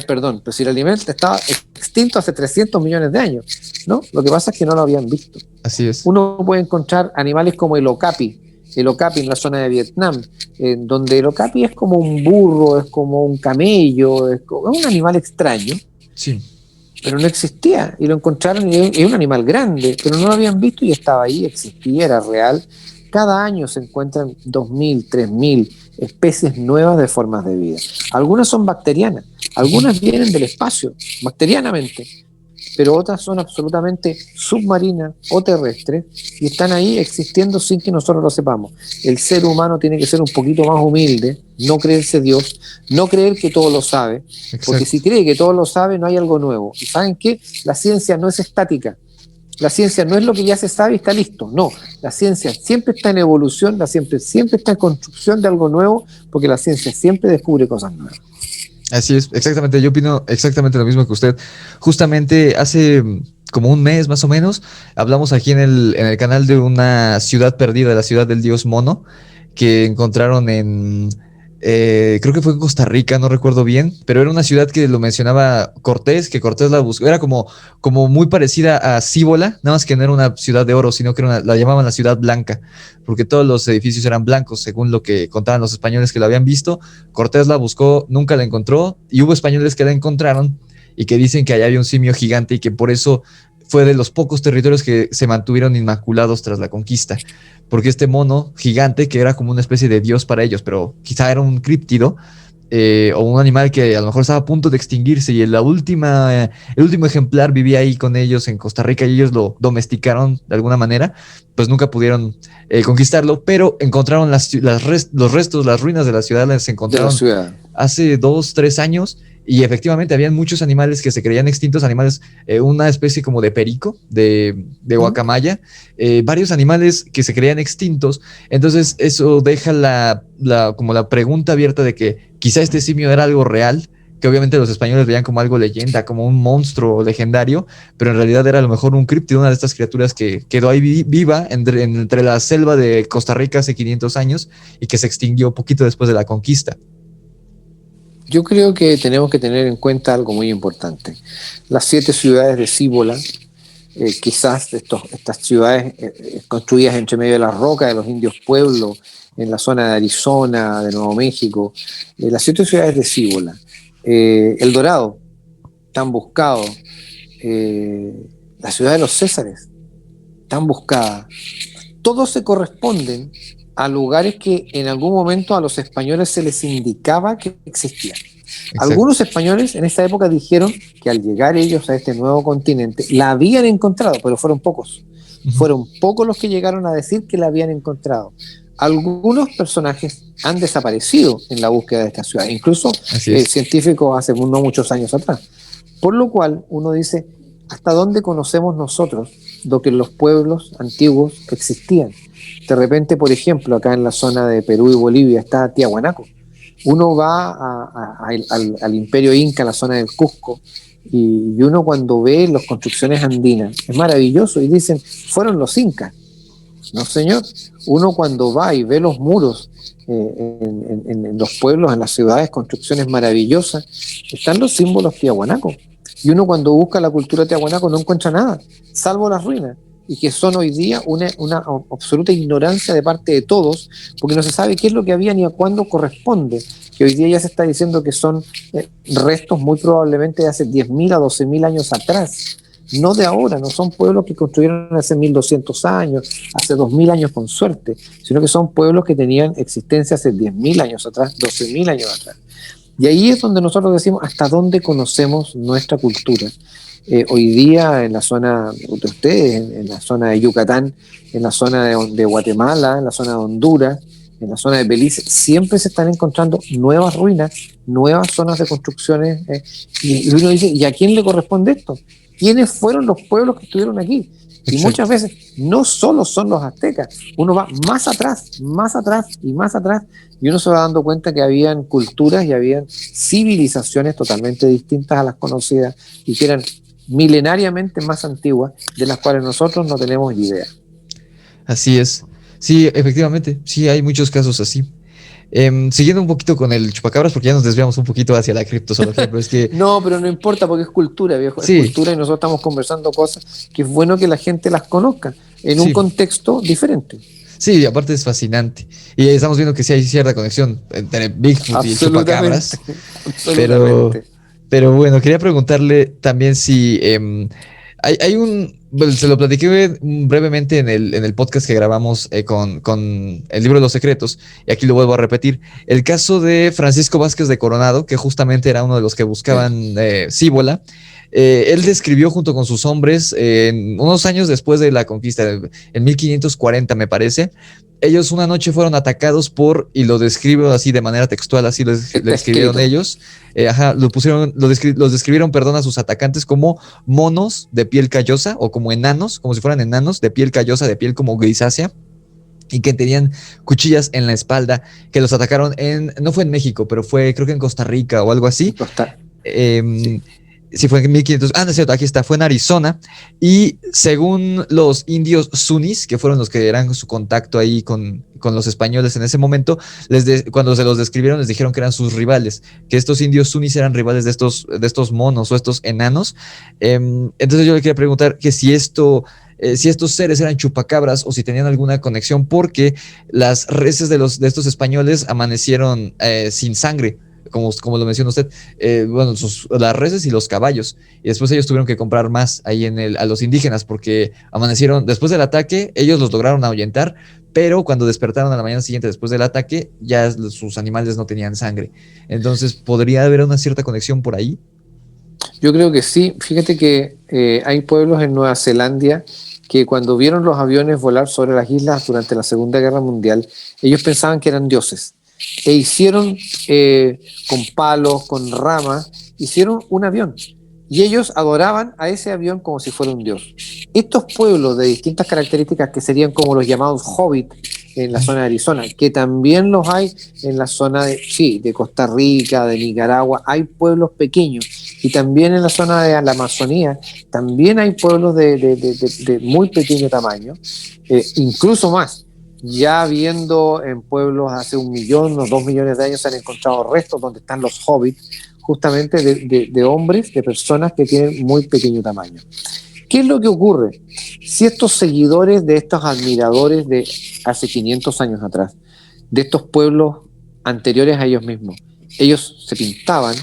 [SPEAKER 2] Perdón, pero si el animal estaba extinto hace 300 millones de años, ¿no? Lo que pasa es que no lo habían visto.
[SPEAKER 1] Así es.
[SPEAKER 2] Uno puede encontrar animales como el okapi en la zona de Vietnam, donde el okapi es como un burro, es como un camello, es un animal extraño,
[SPEAKER 1] Sí.
[SPEAKER 2] pero no existía, y lo encontraron y es un animal grande, pero no lo habían visto y estaba ahí, existía, era real. Cada año se encuentran 2.000, 3.000 especies nuevas de formas de vida. Algunas son bacterianas, algunas vienen del espacio, bacterianamente, pero otras son absolutamente submarinas o terrestres y están ahí existiendo sin que nosotros lo sepamos. El ser humano tiene que ser un poquito más humilde, no creerse Dios, no creer que todo lo sabe, porque si cree que todo lo sabe no hay algo nuevo. ¿Y saben qué? La ciencia no es estática. La ciencia no es lo que ya se sabe y está listo. No, la ciencia siempre está en evolución, la ciencia siempre está en construcción de algo nuevo, porque la ciencia siempre descubre cosas nuevas.
[SPEAKER 1] Así es, exactamente. Yo opino exactamente lo mismo que usted. Justamente hace como un mes más o menos, hablamos aquí en el canal de una ciudad perdida, la ciudad del dios Mono, que encontraron creo que fue en Costa Rica, no recuerdo bien, pero era una ciudad que lo mencionaba Cortés, que Cortés la buscó, era como muy parecida a Cíbola, nada más que no era una ciudad de oro, sino que la llamaban la ciudad blanca, porque todos los edificios eran blancos, según lo que contaban los españoles que lo habían visto. Cortés la buscó, nunca la encontró, y hubo españoles que la encontraron y que dicen que allá había un simio gigante y que por eso fue de los pocos territorios que se mantuvieron inmaculados tras la conquista, porque este mono gigante, que era como una especie de dios para ellos, pero quizá era un críptido, o un animal que a lo mejor estaba a punto de extinguirse, y el último ejemplar vivía ahí con ellos en Costa Rica y ellos lo domesticaron de alguna manera, pues nunca pudieron conquistarlo, pero encontraron los restos, las ruinas de la ciudad, las encontraron hace 2-3 años. Y efectivamente habían muchos animales que se creían extintos, animales, una especie como de perico, de guacamaya, varios animales que se creían extintos. Entonces eso deja como la pregunta abierta de que quizá este simio era algo real, que obviamente los españoles veían como algo leyenda, como un monstruo legendario, pero en realidad era a lo mejor un críptido, una de estas criaturas que quedó ahí viva entre la selva de Costa Rica hace 500 años y que se extinguió poquito después de la conquista.
[SPEAKER 2] Yo creo que tenemos que tener en cuenta algo muy importante. Las 7 ciudades de Cíbola, quizás estas ciudades construidas entre medio de las rocas de los indios pueblos, en la zona de Arizona, de Nuevo México, las 7 ciudades de Cíbola, El Dorado, tan buscado, la ciudad de los Césares, tan buscada, todos se corresponden a lugares que en algún momento a los españoles se les indicaba que existían. Exacto. Algunos españoles en esta época dijeron que al llegar ellos a este nuevo continente la habían encontrado, pero fueron pocos. Fueron pocos los que llegaron a decir que la habían encontrado. Algunos personajes han desaparecido en la búsqueda de esta ciudad, incluso científicos hace no muchos años atrás. Por lo cual uno dice, ¿hasta dónde conocemos nosotros lo que los pueblos antiguos existían? De repente, por ejemplo, acá en la zona de Perú y Bolivia está Tiahuanaco. Uno va al Imperio Inca, en la zona del Cusco, y uno cuando ve las construcciones andinas, es maravilloso, y dicen, fueron los incas. No, señor. Uno cuando va y ve los muros en los pueblos, en las ciudades, construcciones maravillosas, están los símbolos tiahuanacos. Y uno cuando busca la cultura tiahuanaco no encuentra nada, salvo las ruinas, y que son hoy día una absoluta ignorancia de parte de todos, porque no se sabe qué es lo que había ni a cuándo corresponde, que hoy día ya se está diciendo que son restos muy probablemente de hace 10.000 a 12.000 años atrás, no de ahora, no son pueblos que construyeron hace 1.200 años, hace 2.000 años con suerte, sino que son pueblos que tenían existencia hace 10.000 años atrás, 12.000 años atrás. Y ahí es donde nosotros decimos hasta dónde conocemos nuestra cultura. Hoy día en la zona de ustedes, en la zona de Yucatán, en la zona de Guatemala, en la zona de Honduras, en la zona de Belice, siempre se están encontrando nuevas ruinas, nuevas zonas de construcciones, y uno dice, ¿y a quién le corresponde esto? ¿Quiénes fueron los pueblos que estuvieron aquí? Y muchas veces no solo son los aztecas, uno va más atrás, más atrás y más atrás, y uno se va dando cuenta que habían culturas y habían civilizaciones totalmente distintas a las conocidas y que eran milenariamente más antiguas, de las cuales nosotros no tenemos idea.
[SPEAKER 1] Así es. Sí, efectivamente, sí hay muchos casos así. Siguiendo un poquito con el chupacabras, porque ya nos desviamos un poquito hacia la criptozoología, pero es que...
[SPEAKER 2] No, pero no importa, porque es cultura, viejo, es cultura, y nosotros estamos conversando cosas que es bueno que la gente las conozca en un contexto diferente.
[SPEAKER 1] Sí, aparte es fascinante. Y estamos viendo que sí hay cierta conexión entre Bigfoot y el chupacabras. Pero bueno, quería preguntarle también si hay se lo platiqué brevemente en el podcast que grabamos con el libro de los secretos, y aquí lo vuelvo a repetir. El caso de Francisco Vázquez de Coronado, que justamente era uno de los que buscaban Cíbola. Él describió junto con sus hombres, unos años después de la conquista, en 1540 me parece, ellos una noche fueron atacados y lo describo así de manera textual, así lo
[SPEAKER 2] Está
[SPEAKER 1] escribieron
[SPEAKER 2] escrito.
[SPEAKER 1] ellos, los describieron, perdón, a sus atacantes como monos de piel callosa o como enanos, como si fueran enanos de piel callosa, de piel como grisácea, y que tenían cuchillas en la espalda, que los atacaron no fue en México, pero fue creo que en Costa Rica o algo así.
[SPEAKER 2] Está, sí.
[SPEAKER 1] Eh, sí, fue en 1500. No es cierto, aquí está, fue en Arizona. Y según los indios sunis, que fueron los que eran su contacto ahí con los españoles en ese momento, cuando se los describieron, les dijeron que eran sus rivales, que estos indios sunis eran rivales de estos monos o estos enanos. Entonces yo le quería preguntar que si estos seres eran chupacabras o si tenían alguna conexión, porque las reses de estos españoles amanecieron sin sangre, como lo menciona usted, bueno, las reses y los caballos. Y después ellos tuvieron que comprar más ahí a los indígenas porque amanecieron, después del ataque, ellos los lograron ahuyentar, pero cuando despertaron a la mañana siguiente después del ataque, ya sus animales no tenían sangre. Entonces, ¿podría haber una cierta conexión por ahí?
[SPEAKER 2] Yo creo que sí. Fíjate que hay pueblos en Nueva Zelanda que cuando vieron los aviones volar sobre las islas durante la Segunda Guerra Mundial, ellos pensaban que eran dioses. E hicieron con palos, con ramas, hicieron un avión. Y ellos adoraban a ese avión como si fuera un dios. Estos pueblos de distintas características que serían como los llamados hobbit en la zona de Arizona, que también los hay en la zona de Costa Rica, de Nicaragua, hay pueblos pequeños. Y también en la zona de la Amazonía, también hay pueblos de muy pequeño tamaño, incluso más. Ya viendo en pueblos hace 1 millón o 2 millones de años se han encontrado restos donde están los hobbits, justamente de hombres, de personas que tienen muy pequeño tamaño. ¿Qué es lo que ocurre? Si estos seguidores de estos admiradores de hace 500 años atrás, de estos pueblos anteriores a ellos mismos, ellos se pintaban,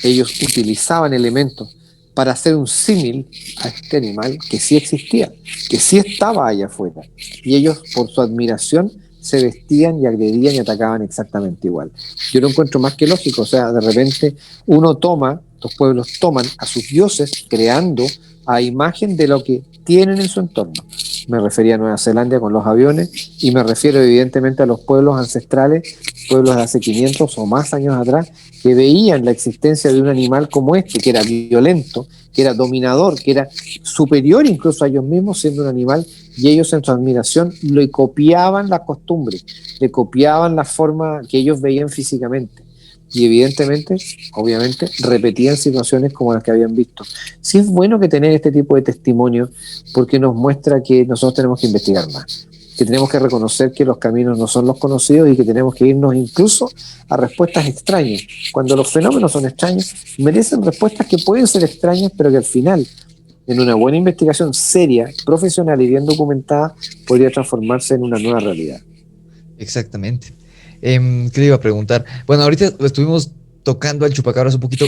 [SPEAKER 2] ellos utilizaban elementos para hacer un símil a este animal que sí existía, que sí estaba allá afuera. Y ellos, por su admiración, se vestían y agredían y atacaban exactamente igual. Yo lo encuentro más que lógico, o sea, de repente los pueblos toman a sus dioses creando a imagen de lo que tienen en su entorno. Me refería a Nueva Zelanda con los aviones y me refiero evidentemente a los pueblos ancestrales, pueblos de hace 500 o más años atrás, que veían la existencia de un animal como este, que era violento, que era dominador, que era superior incluso a ellos mismos siendo un animal, y ellos en su admiración le copiaban las costumbres, le copiaban la forma que ellos veían físicamente. Y evidentemente, obviamente, repetían situaciones como las que habían visto. Sí es bueno que tener este tipo de testimonio porque nos muestra que nosotros tenemos que investigar más, que tenemos que reconocer que los caminos no son los conocidos y que tenemos que irnos incluso a respuestas extrañas. Cuando los fenómenos son extraños, merecen respuestas que pueden ser extrañas, pero que al final, en una buena investigación seria, profesional y bien documentada, podría transformarse en una nueva realidad.
[SPEAKER 1] Exactamente. ¿Qué le iba a preguntar? Bueno, ahorita estuvimos tocando al chupacabras un poquito,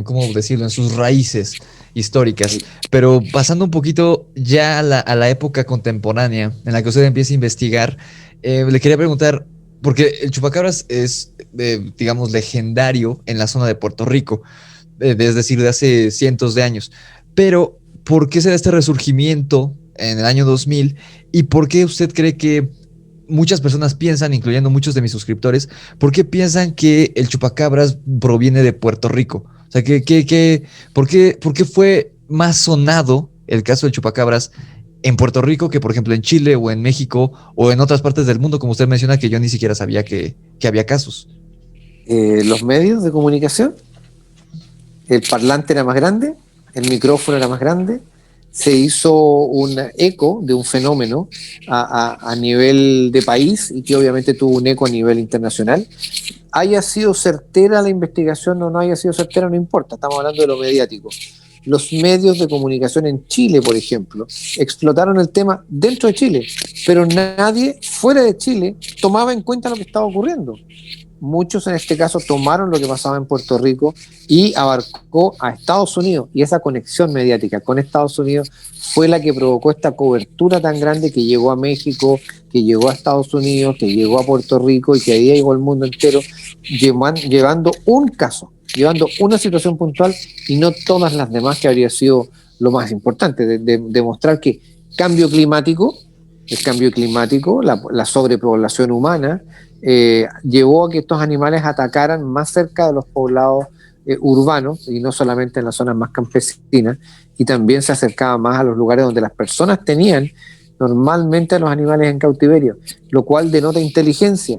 [SPEAKER 1] ¿cómo decirlo?, en sus raíces históricas, pero pasando un poquito ya a la época contemporánea en la que usted empieza a investigar, le quería preguntar, porque el chupacabras es, digamos, legendario en la zona de Puerto Rico, es decir, de hace cientos de años, pero ¿por qué se da este resurgimiento en el año 2000 y por qué usted cree que muchas personas piensan, incluyendo muchos de mis suscriptores, ¿por qué piensan que el chupacabras proviene de Puerto Rico? O sea, ¿por qué fue más sonado el caso del chupacabras en Puerto Rico que, por ejemplo, en Chile o en México o en otras partes del mundo, como usted menciona, que yo ni siquiera sabía que había casos?
[SPEAKER 2] Los medios de comunicación, el parlante era más grande, el micrófono era más grande, se hizo un eco de un fenómeno a nivel de país y que obviamente tuvo un eco a nivel internacional. Haya sido certera la investigación o no haya sido certera, no importa, estamos hablando de lo mediático. Los medios de comunicación en Chile, por ejemplo, explotaron el tema dentro de Chile, pero nadie fuera de Chile tomaba en cuenta lo que estaba ocurriendo. Muchos en este caso tomaron lo que pasaba en Puerto Rico y abarcó a Estados Unidos, y esa conexión mediática con Estados Unidos fue la que provocó esta cobertura tan grande que llegó a México, que llegó a Estados Unidos, que llegó a Puerto Rico y que ahí llegó al mundo entero llevando un caso. llevando una situación puntual y no todas las demás, que habría sido lo más importante, de demostrar que el cambio climático, la sobrepoblación humana, llevó a que estos animales atacaran más cerca de los poblados urbanos y no solamente en las zonas más campesinas, y también se acercaban más a los lugares donde las personas tenían normalmente a los animales en cautiverio, lo cual denota inteligencia,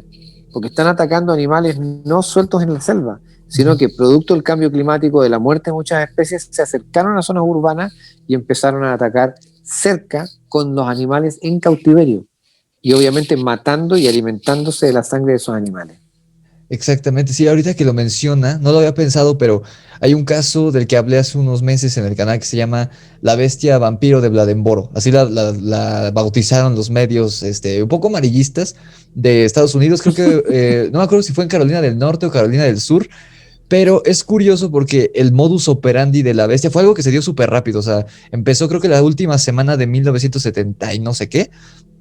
[SPEAKER 2] porque están atacando animales no sueltos en la selva, sino que producto del cambio climático, de la muerte de muchas especies, se acercaron a zonas urbanas y empezaron a atacar cerca con los animales en cautiverio, y obviamente matando y alimentándose de la sangre de esos animales.
[SPEAKER 1] Exactamente, sí, ahorita que lo menciona, no lo había pensado, pero hay un caso del que hablé hace unos meses en el canal que se llama La bestia vampiro de Blademboro. Así la bautizaron los medios un poco amarillistas de Estados Unidos. Creo que, no me acuerdo si fue en Carolina del Norte o Carolina del Sur, pero es curioso porque el modus operandi de la bestia fue algo que se dio súper rápido. O sea, empezó creo que la última semana de 1970 y no sé qué,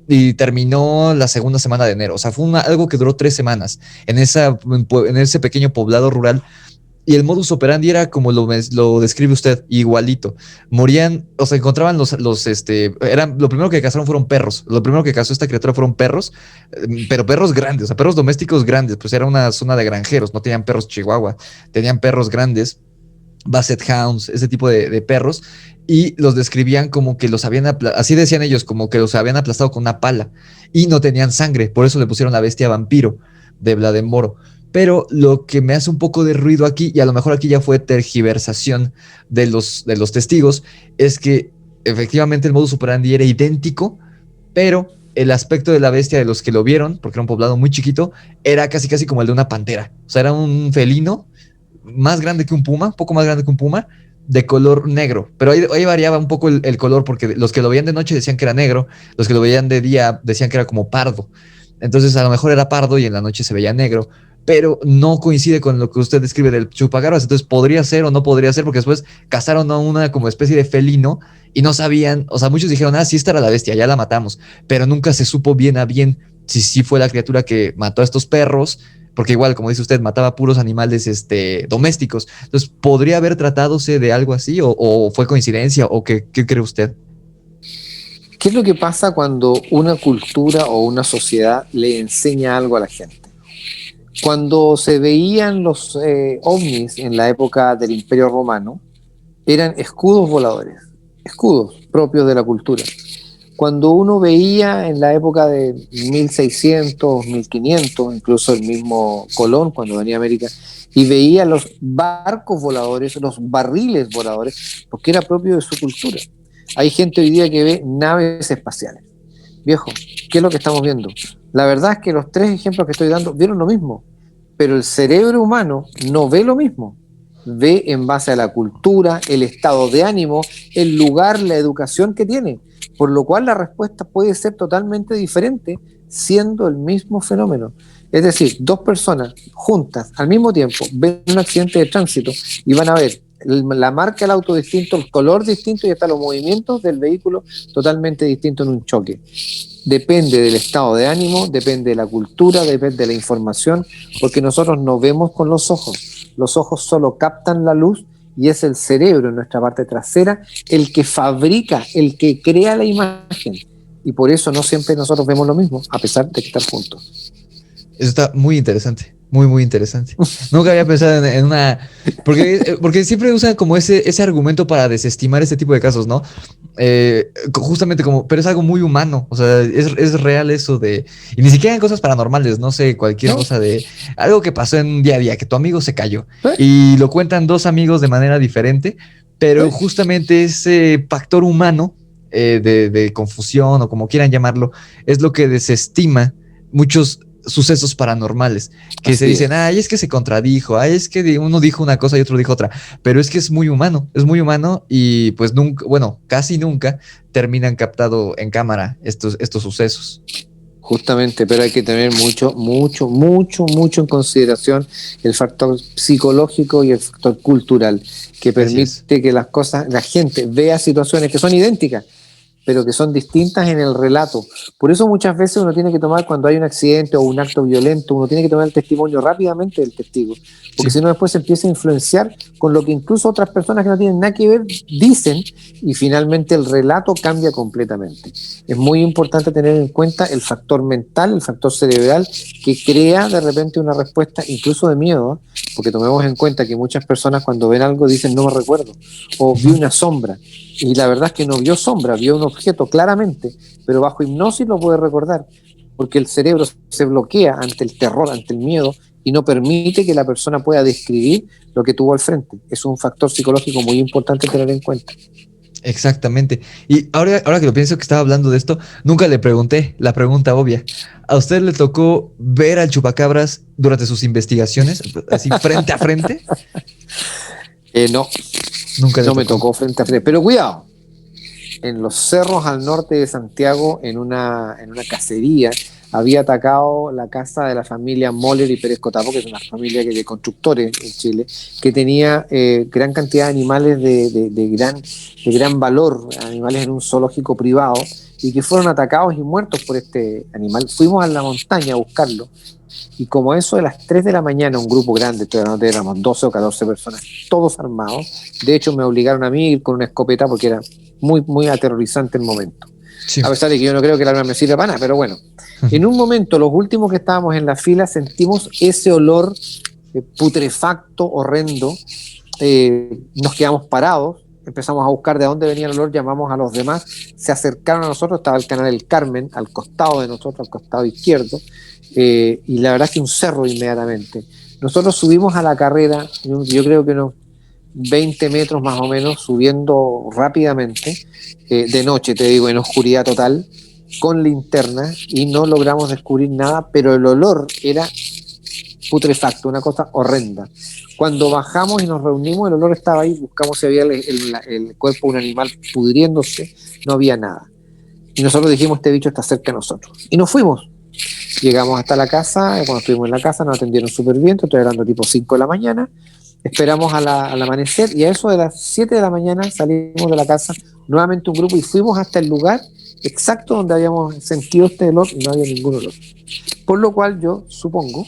[SPEAKER 1] y terminó la segunda semana de enero. O sea, fue algo que duró 3 semanas en ese pequeño poblado rural. Y el modus operandi era como lo describe usted, igualito. Morían, o sea, encontraban lo primero que cazaron fueron perros. Lo primero que cazó esta criatura fueron perros, pero perros grandes, o sea, perros domésticos grandes, pues era una zona de granjeros, no tenían perros chihuahua, tenían perros grandes, Basset Hounds, ese tipo de perros, y los describían como que los habían, así decían ellos, como que los habían aplastado con una pala y no tenían sangre, por eso le pusieron la bestia vampiro de Blademboro. Pero lo que me hace un poco de ruido aquí, y a lo mejor aquí ya fue tergiversación de los testigos, es que efectivamente el modus operandi era idéntico, pero el aspecto de la bestia de los que lo vieron, porque era un poblado muy chiquito, era casi casi como el de una pantera. O sea, era un felino más grande que un puma, un poco más grande que un puma, de color negro. Pero ahí variaba un poco el color, porque los que lo veían de noche decían que era negro, los que lo veían de día decían que era como pardo. Entonces a lo mejor era pardo y en la noche se veía negro, pero no coincide con lo que usted describe del chupacabras. Entonces podría ser o no podría ser, porque después cazaron a una como especie de felino y no sabían, o sea, muchos dijeron, sí, esta era la bestia, ya la matamos, pero nunca se supo bien a bien si sí fue la criatura que mató a estos perros, porque igual, como dice usted, mataba puros animales domésticos. Entonces, ¿podría haber tratándose de algo así o fue coincidencia o qué cree usted?
[SPEAKER 2] ¿Qué es lo que pasa cuando una cultura o una sociedad le enseña algo a la gente? Cuando se veían los ovnis en la época del Imperio Romano, eran escudos voladores, escudos propios de la cultura. Cuando uno veía en la época de 1600, 1500, incluso el mismo Colón cuando venía a América, y veía los barcos voladores, los barriles voladores, porque era propio de su cultura. Hay gente hoy día que ve naves espaciales. Viejo, ¿qué es lo que estamos viendo? La verdad es que los tres ejemplos que estoy dando vieron lo mismo, pero el cerebro humano no ve lo mismo. Ve en base a la cultura, el estado de ánimo, el lugar, la educación que tiene, por lo cual la respuesta puede ser totalmente diferente siendo el mismo fenómeno. Es decir, dos personas juntas al mismo tiempo ven un accidente de tránsito y van a ver la marca del auto distinto, el color distinto y hasta los movimientos del vehículo totalmente distintos en un choque. Depende del estado de ánimo, depende de la cultura, depende de la información, porque nosotros no vemos con los ojos solo captan la luz y es el cerebro en nuestra parte trasera el que fabrica, el que crea la imagen, y por eso no siempre nosotros vemos lo mismo, a pesar de estar juntos.
[SPEAKER 1] Eso está muy interesante, muy, muy interesante. Nunca había pensado en una... Porque siempre usan como ese argumento para desestimar este tipo de casos, ¿no? Justamente como... Pero es algo muy humano, o sea, es real eso de... Y ni siquiera en cosas paranormales, no sé, cualquier cosa de... Algo que pasó en un día a día, que tu amigo se cayó. Y lo cuentan dos amigos de manera diferente, pero justamente ese factor humano de confusión o como quieran llamarlo, es lo que desestima muchos sucesos paranormales que se dicen, ay, es que se contradijo, ay, es que uno dijo una cosa y otro dijo otra, pero es que es muy humano y pues nunca, bueno, casi nunca terminan captado en cámara estos sucesos.
[SPEAKER 2] Justamente, pero hay que tener mucho en consideración el factor psicológico y el factor cultural, que permite que las cosas, la gente vea situaciones que son idénticas, pero que son distintas en el relato. Por eso muchas veces uno tiene que tomar, cuando hay un accidente o un acto violento, uno tiene que tomar el testimonio rápidamente del testigo, porque
[SPEAKER 1] Sí.
[SPEAKER 2] si no después se empieza a influenciar con lo que incluso otras personas que no tienen nada que ver dicen, y finalmente el relato cambia completamente. Es muy importante tener en cuenta el factor mental, el factor cerebral, que crea de repente una respuesta incluso de miedo, porque tomemos en cuenta que muchas personas cuando ven algo dicen no me recuerdo, o vi una sombra, y la verdad es que no vio sombra, vio un objeto claramente, pero bajo hipnosis lo puede recordar, porque el cerebro se bloquea ante el terror, ante el miedo, y no permite que la persona pueda describir lo que tuvo al frente. Es un factor psicológico muy importante tener en cuenta.
[SPEAKER 1] Exactamente. Y ahora que lo pienso que estaba hablando de esto, nunca le pregunté la pregunta obvia. ¿A usted le tocó ver al chupacabras durante sus investigaciones, así frente a frente?
[SPEAKER 2] No,
[SPEAKER 1] Nunca le
[SPEAKER 2] no me
[SPEAKER 1] tocó.
[SPEAKER 2] tocó frente a frente, pero cuidado, en los cerros al norte de Santiago, en una cacería, había atacado la casa de la familia Moller y Pérez Cotapo, que es una familia de constructores en Chile, que tenía gran cantidad de animales de gran valor, animales en un zoológico privado, y que fueron atacados y muertos por este animal. Fuimos a la montaña a buscarlo, y como eso de las 3 de la mañana, un grupo grande, éramos 12 o 14 personas, todos armados. De hecho, me obligaron a mí a ir con una escopeta porque era muy, muy aterrorizante el momento.
[SPEAKER 1] Sí.
[SPEAKER 2] A pesar de que yo no creo que el arma me sirva para nada, pero bueno. En un momento, los últimos que estábamos en la fila, sentimos ese olor putrefacto, horrendo. Nos quedamos parados, empezamos a buscar de dónde venía el olor, llamamos a los demás, se acercaron a nosotros, estaba el canal del Carmen al costado de nosotros, al costado izquierdo, y la verdad es que un cerro inmediatamente. Nosotros subimos a la carrera, yo creo que unos 20 metros más o menos, subiendo rápidamente, de noche, te digo, en oscuridad total, con linterna, y no logramos descubrir nada, pero el olor era putrefacto, una cosa horrenda. Cuando bajamos y nos reunimos, el olor estaba ahí, buscamos si había el cuerpo de un animal pudriéndose, no había nada. Y nosotros dijimos, este bicho está cerca de nosotros. Y nos fuimos. Llegamos hasta la casa, cuando estuvimos en la casa nos atendieron súper bien, estoy hablando tipo 5 de la mañana, esperamos al amanecer, y a eso de las 7 de la mañana salimos de la casa, nuevamente un grupo, y fuimos hasta el lugar exacto donde habíamos sentido este olor, y no había ningún olor. Por lo cual yo supongo,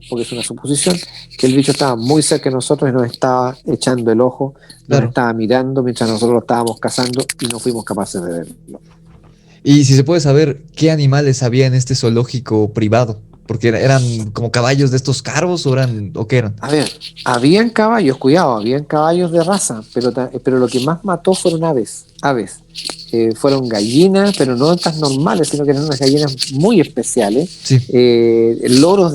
[SPEAKER 2] porque es una suposición, que el bicho estaba muy cerca de nosotros y nos estaba echando el ojo, nos
[SPEAKER 1] Claro.
[SPEAKER 2] estaba mirando mientras nosotros lo estábamos cazando, y no fuimos capaces de verlo.
[SPEAKER 1] Y si se puede saber qué animales había en este zoológico privado, porque eran como caballos de estos caros o qué eran.
[SPEAKER 2] A ver, habían caballos, cuidado, habían caballos de raza, pero lo que más mató fueron aves. Fueron gallinas, pero no estas normales, sino que eran unas gallinas muy especiales.
[SPEAKER 1] Sí.
[SPEAKER 2] Loros,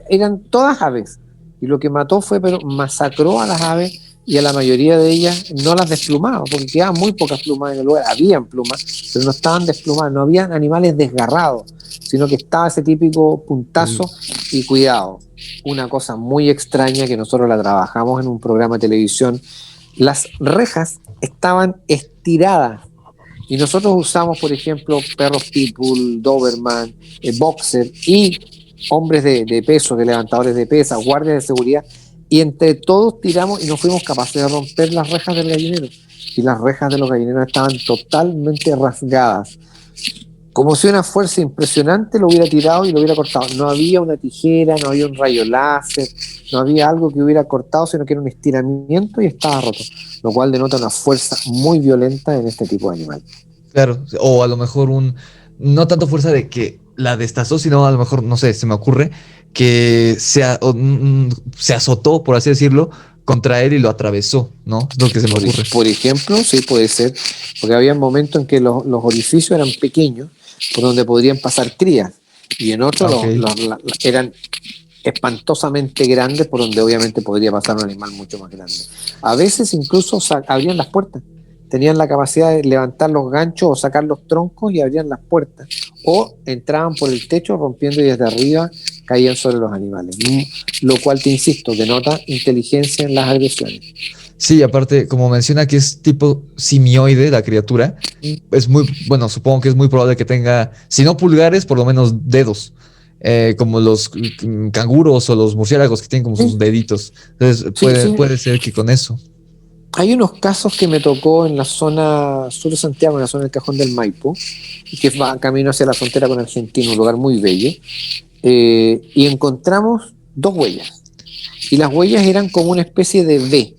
[SPEAKER 2] eran todas aves. Y lo que mató fue, pero masacró a las aves, y a la mayoría de ellas no las desplumaba, porque quedaban muy pocas plumas en el lugar. Habían plumas, pero no estaban desplumadas, no habían animales desgarrados, sino que estaba ese típico puntazo. Y cuidado, una cosa muy extraña que nosotros la trabajamos en un programa de televisión, las rejas estaban estiradas, y nosotros usamos, por ejemplo, perros pitbull, doberman, boxer y hombres de peso, de levantadores de pesas, guardias de seguridad, y entre todos tiramos y no fuimos capaces de romper las rejas del gallinero, y las rejas de los gallineros estaban totalmente rasgadas, como si una fuerza impresionante lo hubiera tirado y lo hubiera cortado. No había una tijera, no había un rayo láser, no había algo que hubiera cortado, sino que era un estiramiento y estaba roto, lo cual denota una fuerza muy violenta en este tipo de animal.
[SPEAKER 1] Claro, o a lo mejor no tanto fuerza de que la destazó, sino a lo mejor, no sé, se me ocurre que se azotó, por así decirlo, contra él y lo atravesó, ¿no? Es lo que se me ocurre.
[SPEAKER 2] Por ejemplo, sí puede ser, porque había momentos en que los orificios eran pequeños, por donde podrían pasar crías, y en otros
[SPEAKER 1] Ok.
[SPEAKER 2] eran espantosamente grandes, por donde obviamente podría pasar un animal mucho más grande. A veces incluso abrían las puertas, tenían la capacidad de levantar los ganchos o sacar los troncos y abrían las puertas, o entraban por el techo rompiendo, y desde arriba caían sobre los animales, lo cual, te insisto, denota inteligencia en las agresiones.
[SPEAKER 1] Sí, aparte, como menciona que es tipo simioide la criatura, es muy, bueno, supongo que es muy probable que tenga, si no pulgares, por lo menos dedos, como los canguros o los murciélagos que tienen como sus deditos. Entonces,
[SPEAKER 2] Sí, sí.
[SPEAKER 1] puede ser que con eso.
[SPEAKER 2] Hay unos casos que me tocó en la zona sur de Santiago, en la zona del Cajón del Maipo, que va camino hacia la frontera con Argentina, un lugar muy bello, y encontramos dos huellas. Y las huellas eran como una especie de V.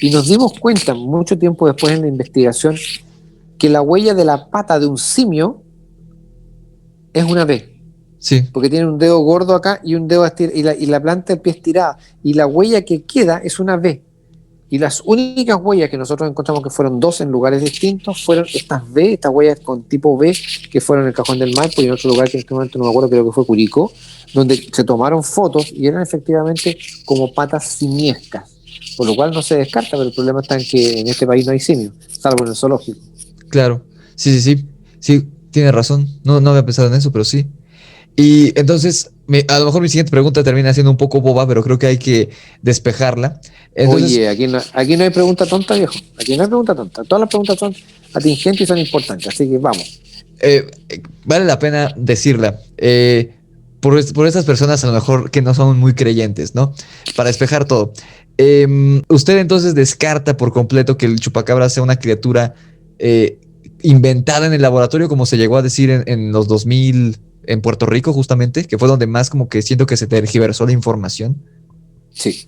[SPEAKER 2] Y nos dimos cuenta, mucho tiempo después en la investigación, que la huella de la pata de un simio es una V.
[SPEAKER 1] Sí.
[SPEAKER 2] Porque tiene un dedo gordo acá y un dedo y la planta del pie estirada. Y la huella que queda es una V. Y las únicas huellas que nosotros encontramos, que fueron dos en lugares distintos, fueron estas V, estas huellas con tipo V, que fueron en el Cajón del Maipo y en otro lugar que en este momento no me acuerdo, creo que fue Curicó, donde se tomaron fotos y eran efectivamente como patas simiescas. Por lo cual no se descarta, pero el problema está en que en este país no hay simios, salvo en el zoológico.
[SPEAKER 1] Claro. Sí, tiene razón. No había pensado en eso, pero sí. Y entonces, a lo mejor mi siguiente pregunta termina siendo un poco boba, pero creo que hay que despejarla. Entonces,
[SPEAKER 2] Oye, aquí no hay pregunta tonta, viejo. Aquí no hay pregunta tonta. Todas las preguntas son atingentes y son importantes. Así que vamos.
[SPEAKER 1] vale la pena decirla. Por estas personas a lo mejor que no son muy creyentes, ¿no? Para despejar todo. ¿Usted entonces descarta por completo que el chupacabra sea una criatura inventada en el laboratorio, como se llegó a decir en los 2000 en Puerto Rico, justamente, que fue donde más como que siento que se tergiversó la información?
[SPEAKER 2] Sí.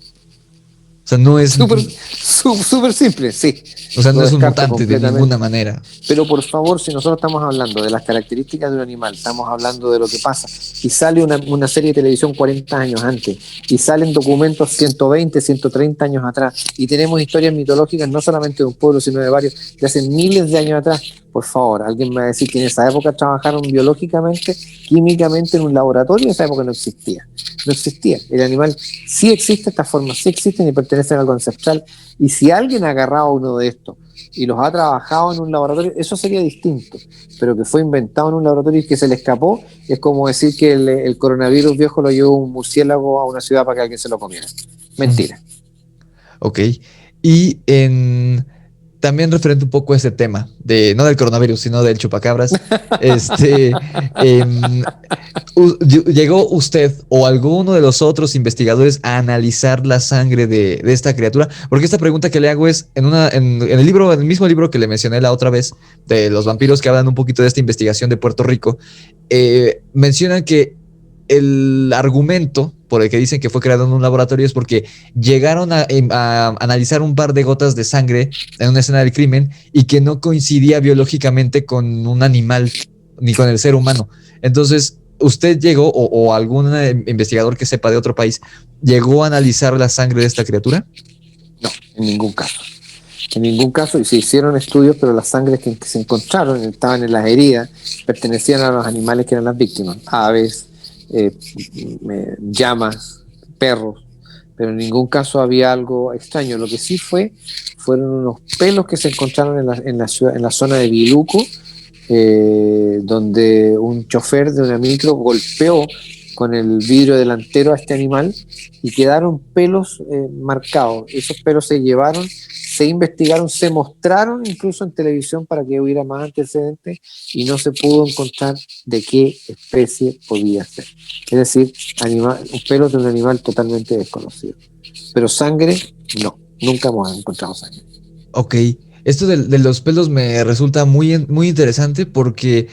[SPEAKER 1] O sea, no es,
[SPEAKER 2] Súper simple, sí.
[SPEAKER 1] o sea, no
[SPEAKER 2] Lo
[SPEAKER 1] es un
[SPEAKER 2] descarto
[SPEAKER 1] mutante de
[SPEAKER 2] completamente.
[SPEAKER 1] ninguna manera.
[SPEAKER 2] Pero por favor, si nosotros estamos hablando de las características de un animal, estamos hablando de lo que pasa, y sale una serie de televisión 40 años antes, y salen documentos 120, 130 años atrás, y tenemos historias mitológicas no solamente de un pueblo, sino de varios, de hace miles de años atrás. Por favor, alguien me va a decir que en esa época trabajaron biológicamente, químicamente en un laboratorio. En esa época no existía. No existía. El animal sí existe, estas formas sí existen y pertenecen al algo ancestral. Y si alguien ha agarrado uno de estos y los ha trabajado en un laboratorio, eso sería distinto. Pero que fue inventado en un laboratorio y que se le escapó, es como decir que el coronavirus viejo lo llevó un murciélago a una ciudad para que alguien se lo comiera. Mentira.
[SPEAKER 1] Ok. Y también referente un poco a ese tema, no del coronavirus, sino del chupacabras, em, ¿llegó usted o alguno de los otros investigadores a analizar la sangre de esta criatura? Porque esta pregunta que le hago es, en el libro, en el mismo libro que le mencioné la otra vez, de los vampiros, que hablan un poquito de esta investigación de Puerto Rico, mencionan que el argumento por el que dicen que fue creado en un laboratorio es porque llegaron a analizar un par de gotas de sangre en una escena del crimen y que no coincidía biológicamente con un animal ni con el ser humano. Entonces, ¿usted llegó o algún investigador que sepa de otro país llegó a analizar la sangre de esta criatura?
[SPEAKER 2] No, en ningún caso. En ningún caso, y se hicieron estudios, pero las sangres que se encontraron estaban en las heridas, pertenecían a los animales que eran las víctimas, aves, llamas, perros, pero en ningún caso había algo extraño. Lo que sí fueron unos pelos que se encontraron en la zona de Biluco, donde un chofer de una micro golpeó con el vidrio delantero a este animal y quedaron pelos marcados. Esos pelos se llevaron, se investigaron, se mostraron incluso en televisión para que hubiera más antecedentes y no se pudo encontrar de qué especie podía ser. Es decir, pelos de un animal totalmente desconocido. Pero sangre, no, nunca hemos encontrado sangre.
[SPEAKER 1] Ok, esto de los pelos me resulta muy interesante porque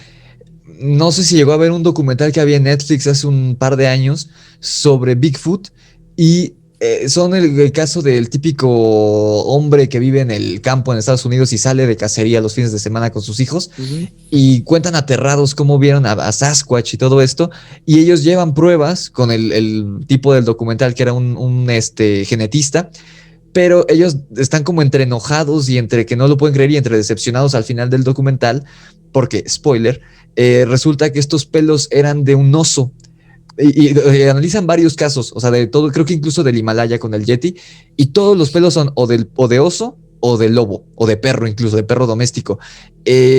[SPEAKER 1] no sé si llegó a ver un documental que había en Netflix hace un par de años sobre Bigfoot y son el caso del típico hombre que vive en el campo en Estados Unidos y sale de cacería los fines de semana con sus hijos y cuentan aterrados cómo vieron a Sasquatch y todo esto y ellos llevan pruebas con el tipo del documental que era un genetista, pero ellos están como entre enojados y entre que no lo pueden creer y entre decepcionados al final del documental, porque, spoiler, resulta que estos pelos eran de un oso. Y analizan varios casos, o sea, de todo, creo que incluso del Himalaya con el Yeti, y todos los pelos son o de oso o de lobo, o de perro incluso, de perro doméstico.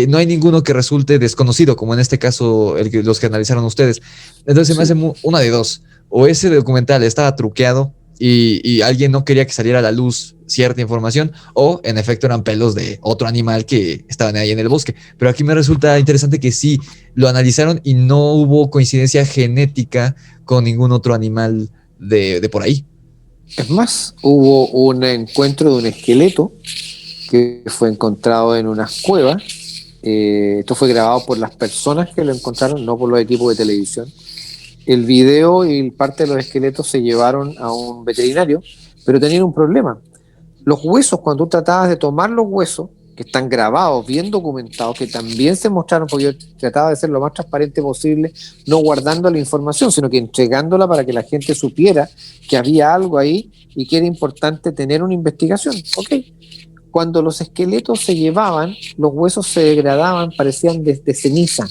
[SPEAKER 1] No hay ninguno que resulte desconocido, como en este caso los que analizaron ustedes. Entonces se me hace una de dos, o ese documental estaba truqueado, y alguien no quería que saliera a la luz cierta información, o en efecto eran pelos de otro animal que estaban ahí en el bosque. Pero aquí me resulta interesante que sí lo analizaron y no hubo coincidencia genética con ningún otro animal de por ahí.
[SPEAKER 2] Es más, hubo un encuentro de un esqueleto que fue encontrado en unas cuevas. Esto fue grabado por las personas que lo encontraron, no por los equipos de televisión. El video y parte de los esqueletos se llevaron a un veterinario, pero tenían un problema. Los huesos, cuando tú tratabas de tomar los huesos, que están grabados, bien documentados, que también se mostraron, porque yo trataba de ser lo más transparente posible, no guardando la información, sino que entregándola para que la gente supiera que había algo ahí y que era importante tener una investigación. Ok. Cuando los esqueletos se llevaban, los huesos se degradaban, parecían de ceniza,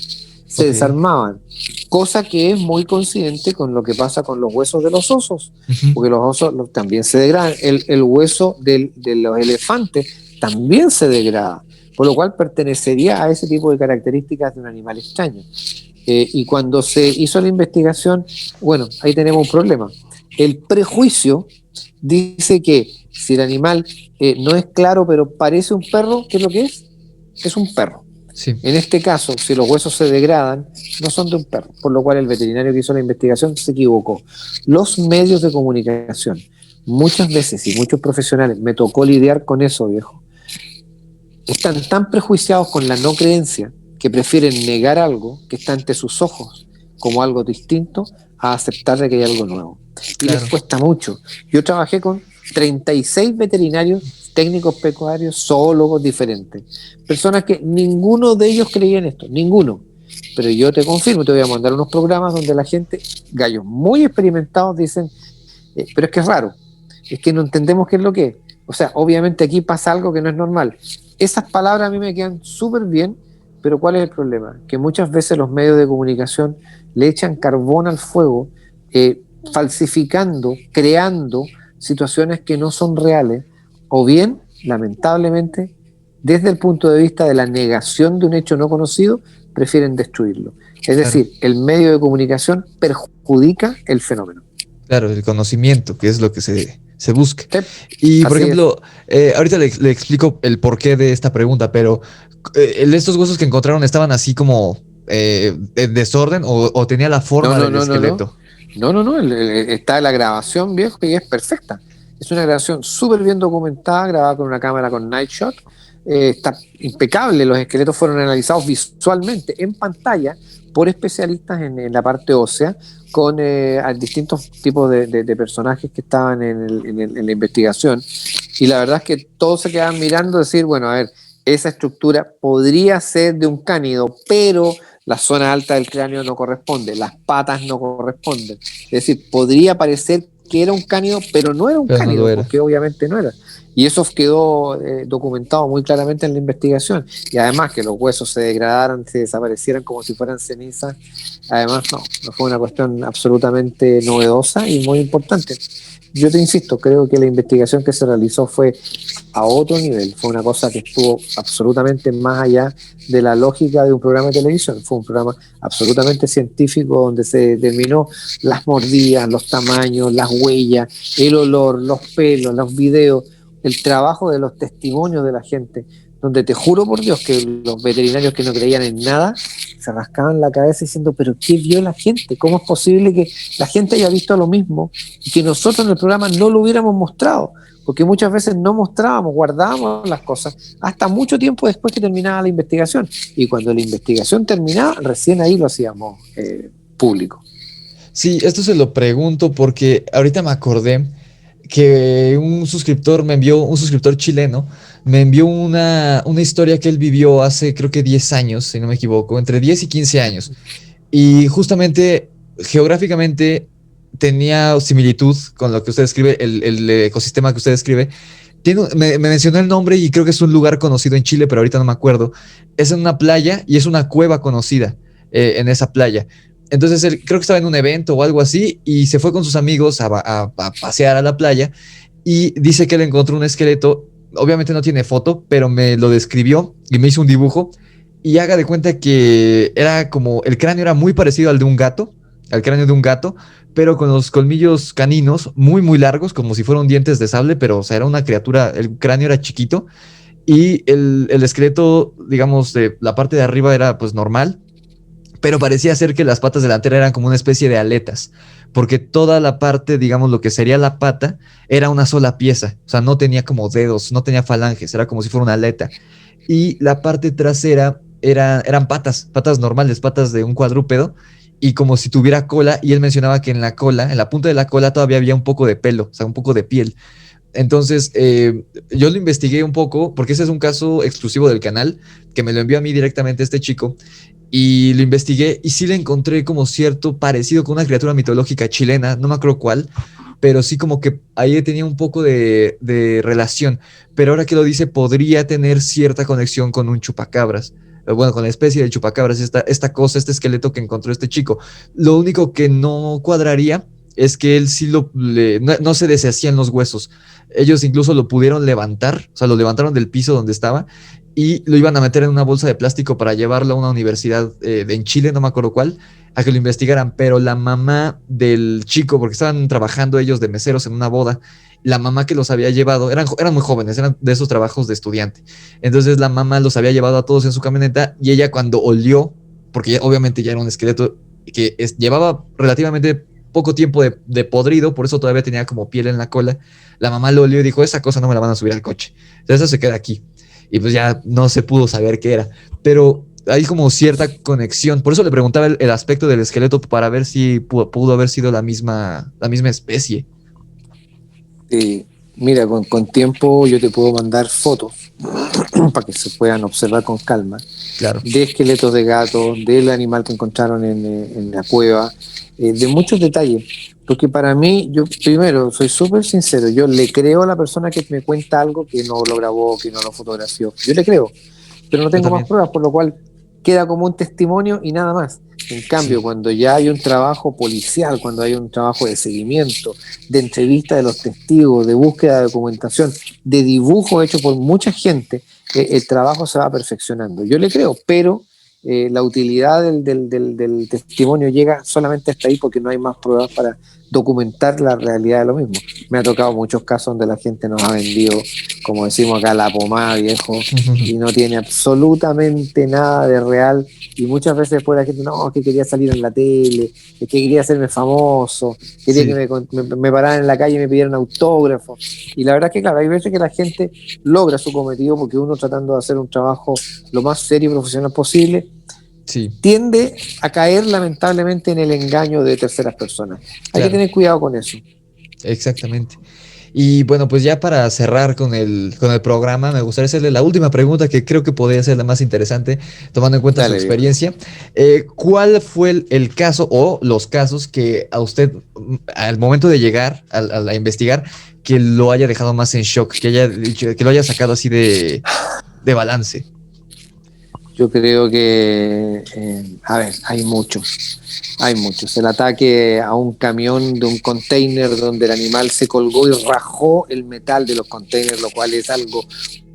[SPEAKER 2] se desarmaban, cosa que es muy coincidente con lo que pasa con los huesos de los osos, porque los osos también se degradan. El hueso de los elefantes también se degrada, por lo cual pertenecería a ese tipo de características de un animal extraño. Y cuando se hizo la investigación, bueno, ahí tenemos un problema. El prejuicio dice que si el animal no es claro pero parece un perro, ¿qué es lo que es? Es un perro.
[SPEAKER 1] Sí.
[SPEAKER 2] En este caso, si los huesos se degradan, no son de un perro, por lo cual el veterinario que hizo la investigación se equivocó. Los medios de comunicación, muchas veces y muchos profesionales, me tocó lidiar con eso, viejo, están tan prejuiciados con la no creencia que prefieren negar algo que está ante sus ojos como algo distinto a aceptar de que hay algo nuevo. Y les cuesta mucho. Yo trabajé con 36 veterinarios, técnicos pecuarios, zoólogos diferentes. Personas que ninguno de ellos creía en esto, ninguno. Pero yo te confirmo, te voy a mandar unos programas donde la gente, gallos muy experimentados, dicen, pero es que es raro, es que no entendemos qué es lo que es. O sea, obviamente aquí pasa algo que no es normal. Esas palabras a mí me quedan súper bien, pero ¿cuál es el problema? Que muchas veces los medios de comunicación le echan carbón al fuego, falsificando, creando situaciones que no son reales, o bien, lamentablemente, desde el punto de vista de la negación de un hecho no conocido, prefieren destruirlo. Es decir, el medio de comunicación perjudica el fenómeno.
[SPEAKER 1] Claro, el conocimiento, que es lo que se busca. Y, por ejemplo, ahorita le explico el porqué de esta pregunta, pero estos huesos que encontraron estaban así como en desorden o tenía la forma del esqueleto.
[SPEAKER 2] No, está la grabación, viejo, y es perfecta. Es una grabación súper bien documentada, grabada con una cámara con Night Shot. Está impecable, los esqueletos fueron analizados visualmente en pantalla por especialistas en la parte ósea, con distintos tipos de personajes que estaban en la investigación. Y la verdad es que todos se quedaban mirando, decir, bueno, a ver, esa estructura podría ser de un cánido, pero la zona alta del cráneo no corresponde, las patas no corresponden. Es decir, podría parecer que era un cánido, pero no era un cánido, porque obviamente no era. Y eso quedó documentado muy claramente en la investigación. Y además que los huesos se degradaran, se desaparecieran como si fueran cenizas. Además, no fue una cuestión absolutamente novedosa y muy importante. Yo te insisto, creo que la investigación que se realizó fue a otro nivel. Fue una cosa que estuvo absolutamente más allá de la lógica de un programa de televisión. Fue un programa absolutamente científico donde se determinó las mordidas, los tamaños, las huellas, el olor, los pelos, los videos, el trabajo de los testimonios de la gente, donde te juro por Dios que los veterinarios que no creían en nada se rascaban la cabeza diciendo, pero ¿qué vio la gente? ¿Cómo es posible que la gente haya visto lo mismo y que nosotros en el programa no lo hubiéramos mostrado? Porque muchas veces no mostrábamos, guardábamos las cosas hasta mucho tiempo después que terminaba la investigación. Y cuando la investigación terminaba, recién ahí lo hacíamos público.
[SPEAKER 1] Sí, esto se lo pregunto porque ahorita me acordé que un suscriptor chileno, me envió una historia que él vivió hace creo que 10 años, si no me equivoco, entre 10 y 15 años. Y justamente, geográficamente, tenía similitud con lo que usted describe, el ecosistema que usted describe. Me mencionó el nombre y creo que es un lugar conocido en Chile, pero ahorita no me acuerdo. Es en una playa y es una cueva conocida en esa playa. Entonces él creo que estaba en un evento o algo así y se fue con sus amigos a pasear a la playa y dice que él encontró un esqueleto. Obviamente no tiene foto, pero me lo describió y me hizo un dibujo y haga de cuenta que era como el cráneo era muy parecido al de un gato, al cráneo de un gato, pero con los colmillos caninos muy muy largos, como si fueran dientes de sable, pero o sea, era una criatura, el cráneo era chiquito y el esqueleto, digamos, de la parte de arriba era pues normal, pero parecía ser que las patas delanteras eran como una especie de aletas, porque toda la parte, digamos, lo que sería la pata, era una sola pieza, o sea, no tenía como dedos, no tenía falanges, era como si fuera una aleta. Y la parte trasera eran patas, patas normales, patas de un cuadrúpedo, y como si tuviera cola, y él mencionaba que en la cola, en la punta de la cola todavía había un poco de pelo, o sea, un poco de piel. Entonces, yo lo investigué un poco, porque ese es un caso exclusivo del canal, que me lo envió a mí directamente este chico, y lo investigué y sí le encontré como cierto parecido con una criatura mitológica chilena, no me acuerdo cuál, pero sí como que ahí tenía un poco de relación. Pero ahora que lo dice, podría tener cierta conexión con un chupacabras. Bueno, con la especie de chupacabras, esta cosa, este esqueleto que encontró este chico. Lo único que no cuadraría es que él sí no se deshacían los huesos. Ellos incluso lo pudieron levantar, o sea, lo levantaron del piso donde estaba y lo iban a meter en una bolsa de plástico para llevarlo a una universidad en Chile, no me acuerdo cuál, a que lo investigaran, pero la mamá del chico, porque estaban trabajando ellos de meseros en una boda, la mamá que los había llevado, eran muy jóvenes, eran de esos trabajos de estudiante, entonces la mamá los había llevado a todos en su camioneta y ella cuando olió, porque obviamente ya era un esqueleto que llevaba relativamente poco tiempo de podrido, por eso todavía tenía como piel en la cola, la mamá lo olió y dijo, esa cosa no me la van a subir al coche, entonces eso se queda aquí y pues ya no se pudo saber qué era. Pero hay como cierta conexión. Por eso le preguntaba el aspecto del esqueleto para ver si pudo haber sido la misma especie.
[SPEAKER 2] Mira, con tiempo yo te puedo mandar fotos para que se puedan observar con calma
[SPEAKER 1] Claro.
[SPEAKER 2] de esqueletos de gatos, del animal que encontraron en la cueva, de muchos detalles. Porque para mí, yo primero soy súper sincero, yo le creo a la persona que me cuenta algo que no lo grabó, que no lo fotografió. Yo le creo, pero no
[SPEAKER 1] Yo
[SPEAKER 2] tengo más
[SPEAKER 1] también.
[SPEAKER 2] pruebas, por lo cual queda como un testimonio y nada más. En cambio,
[SPEAKER 1] Sí,
[SPEAKER 2] cuando ya hay un trabajo policial, cuando hay un trabajo de seguimiento, de entrevista de los testigos, de búsqueda de documentación, de dibujo hecho por mucha gente, el trabajo se va perfeccionando. Yo le creo, pero la utilidad del testimonio llega solamente hasta ahí porque no hay más pruebas para documentar la realidad de lo mismo. Me ha tocado muchos casos donde la gente nos ha vendido, como decimos acá, la pomada, viejo, y no tiene absolutamente nada de real. Y muchas veces después la gente, no, que quería salir en la tele, que quería hacerme famoso, quería que
[SPEAKER 1] sí,
[SPEAKER 2] me pararan en la calle y me pidieran autógrafo. Y la verdad es que, claro, hay veces que la gente logra su cometido porque uno tratando de hacer un trabajo lo más serio y profesional posible,
[SPEAKER 1] sí,
[SPEAKER 2] tiende a caer lamentablemente en el engaño de terceras personas. Hay que
[SPEAKER 1] claro,
[SPEAKER 2] tener cuidado con eso.
[SPEAKER 1] exactamente. Y bueno, pues ya para cerrar con el programa, me gustaría hacerle la última pregunta que creo que podría ser la más interesante, tomando en cuenta su
[SPEAKER 2] Dale, viejo.
[SPEAKER 1] experiencia. ¿Cuál fue el caso o los casos que a usted, al momento de llegar a investigar, que lo haya dejado más en shock, que haya dicho, que lo haya sacado así de balance?
[SPEAKER 2] Yo creo que, a ver, hay muchos, hay muchos. El ataque a un camión de un container donde el animal se colgó y rajó el metal de los containers, lo cual es algo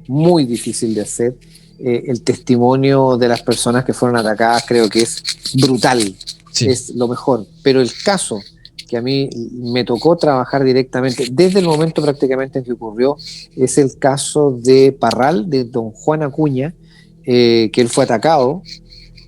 [SPEAKER 2] muy difícil de hacer. El testimonio de las personas que fueron atacadas creo que es brutal,
[SPEAKER 1] Sí,
[SPEAKER 2] es lo mejor. Pero el caso que a mí me tocó trabajar directamente desde el momento prácticamente en que ocurrió es el caso de Parral, de don Juan Acuña, que él fue atacado.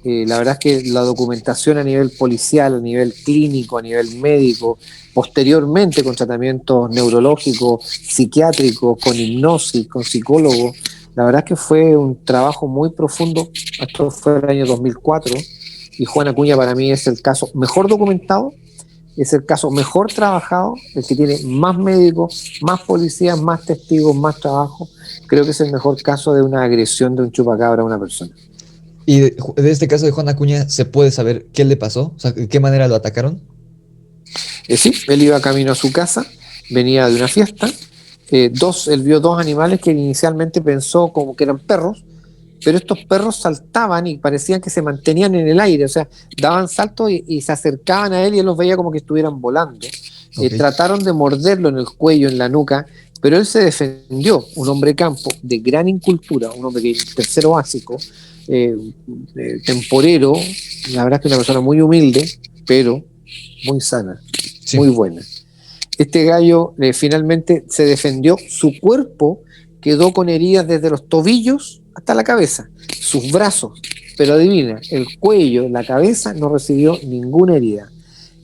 [SPEAKER 2] La verdad es que la documentación a nivel policial, a nivel clínico, a nivel médico, posteriormente con tratamientos neurológicos, psiquiátricos, con hipnosis, con psicólogos, la verdad es que fue un trabajo muy profundo. Esto fue el año 2004 y Juan Acuña para mí es el caso mejor documentado, es el caso mejor trabajado, el que tiene más médicos, más policías, más testigos, más trabajo. Creo que es el mejor caso de una agresión de un chupacabra a una persona.
[SPEAKER 1] y de este caso de Juan Acuña, ¿se puede saber qué le pasó? O sea, ¿de qué manera lo atacaron?
[SPEAKER 2] Sí, él iba camino a su casa, venía de una fiesta. Él vio dos animales que inicialmente pensó como que eran perros, pero estos perros saltaban y parecían que se mantenían en el aire, o sea, daban saltos y se acercaban a él y él los veía como que estuvieran volando.
[SPEAKER 1] Ok,
[SPEAKER 2] Trataron de morderlo en el cuello, en la nuca, pero él se defendió, un hombre campo de gran incultura, un hombre que es tercero básico, eh, temporero, la verdad es que una persona muy humilde, pero muy sana,
[SPEAKER 1] sí,
[SPEAKER 2] muy buena. Este gallo finalmente se defendió, su cuerpo quedó con heridas desde los tobillos hasta la cabeza, sus brazos pero adivina, el cuello, la cabeza no recibió ninguna herida.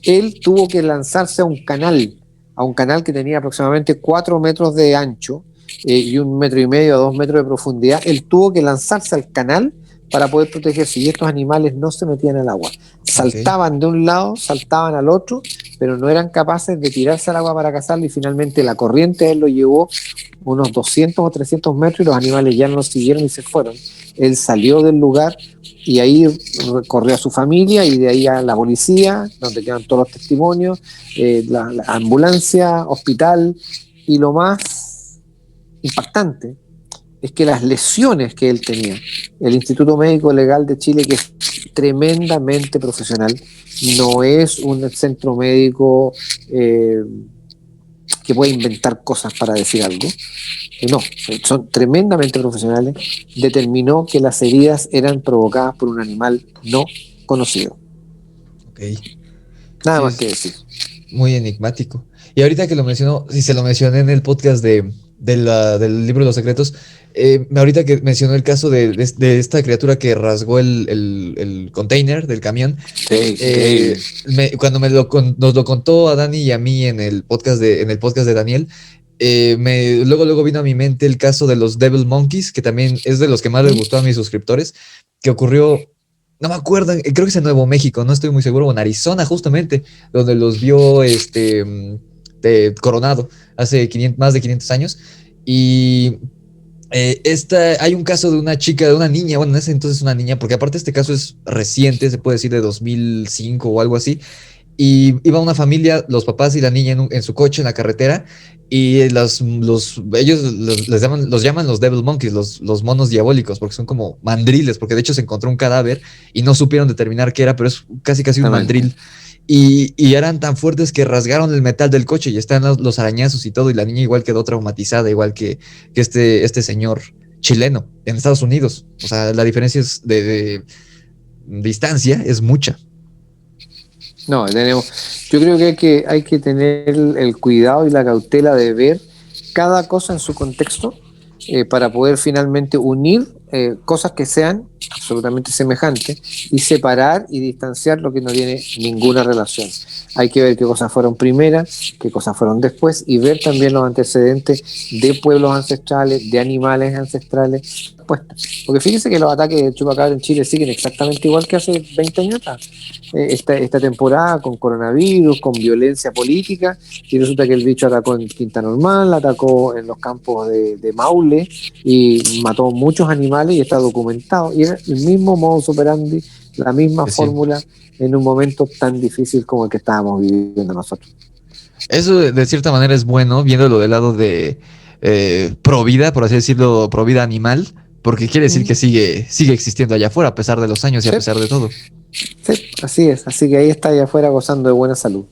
[SPEAKER 2] Él tuvo que lanzarse a un canal que tenía aproximadamente 4 metros de ancho y 1,5 metros a 2 metros de profundidad. Él tuvo que lanzarse al canal para poder protegerse y estos animales no se metían al agua.
[SPEAKER 1] Ok.
[SPEAKER 2] Saltaban de un lado, saltaban al otro, pero no eran capaces de tirarse al agua para cazarlo y finalmente la corriente él lo llevó unos 200 o 300 metros y los animales ya no lo siguieron y se fueron. Él salió del lugar y ahí corrió a su familia y de ahí a la policía, donde quedan todos los testimonios, la ambulancia, hospital y lo más impactante es que las lesiones que él tenía, el Instituto Médico Legal de Chile, que es tremendamente profesional, no es un centro médico que puede inventar cosas para decir algo, no, son tremendamente profesionales, determinó que las heridas eran provocadas por un animal no conocido.
[SPEAKER 1] Ok.
[SPEAKER 2] Nada
[SPEAKER 1] Sí,
[SPEAKER 2] más que
[SPEAKER 1] es
[SPEAKER 2] decir.
[SPEAKER 1] muy enigmático. Y ahorita que lo mencionó, si se lo mencioné en el podcast del libro de los secretos, ahorita que mencionó el caso de esta criatura que rasgó el container del camión,
[SPEAKER 2] Sí, increíble.
[SPEAKER 1] cuando nos lo contó a Dani y a mí en el podcast de Daniel, luego vino a mi mente el caso de los Devil Monkeys, que también es de los que más les gustó a mis suscriptores, que ocurrió, no me acuerdo, creo que es en Nuevo México, no estoy muy seguro, o en Arizona justamente, donde los vio Coronado hace más de 500 años. Y hay un caso de una chica, de una niña, bueno, en ese entonces una niña, porque aparte este caso es reciente, se puede decir de 2005 o algo así, y iba una familia, los papás y la niña en su coche en la carretera, y ellos los llaman los Devil Monkeys, los monos diabólicos, porque son como mandriles, porque de hecho se encontró un cadáver y no supieron determinar qué era, pero es casi un
[SPEAKER 2] Exactamente.
[SPEAKER 1] mandril. Y eran tan fuertes que rasgaron el metal del coche y están los arañazos y todo, y la niña igual quedó traumatizada, igual que este señor chileno en Estados Unidos. O sea, la diferencia es de distancia es mucha.
[SPEAKER 2] No, yo creo que hay que tener el cuidado y la cautela de ver cada cosa en su contexto para poder finalmente unir cosas que sean absolutamente semejantes y separar y distanciar lo que no tiene ninguna relación. Hay que ver qué cosas fueron primeras, qué cosas fueron después y ver también los antecedentes de pueblos ancestrales, de animales ancestrales. Porque fíjense que los ataques de chupacabra en Chile siguen exactamente igual que hace 20 años atrás. Esta temporada con coronavirus, con violencia política, y resulta que el bicho atacó en Quinta Normal, atacó en los campos de Maule y mató muchos animales y está documentado. Y era el mismo modus operandi, la misma
[SPEAKER 1] De siempre.
[SPEAKER 2] fórmula en un momento tan difícil como el que estábamos viviendo nosotros.
[SPEAKER 1] Eso de cierta manera es bueno, viéndolo del lado de pro vida, por así decirlo, pro vida animal, porque quiere decir que sigue existiendo allá afuera a pesar de los años y a
[SPEAKER 2] Sí,
[SPEAKER 1] pesar de todo.
[SPEAKER 2] sí, así es. Así que ahí está allá afuera gozando de buena salud.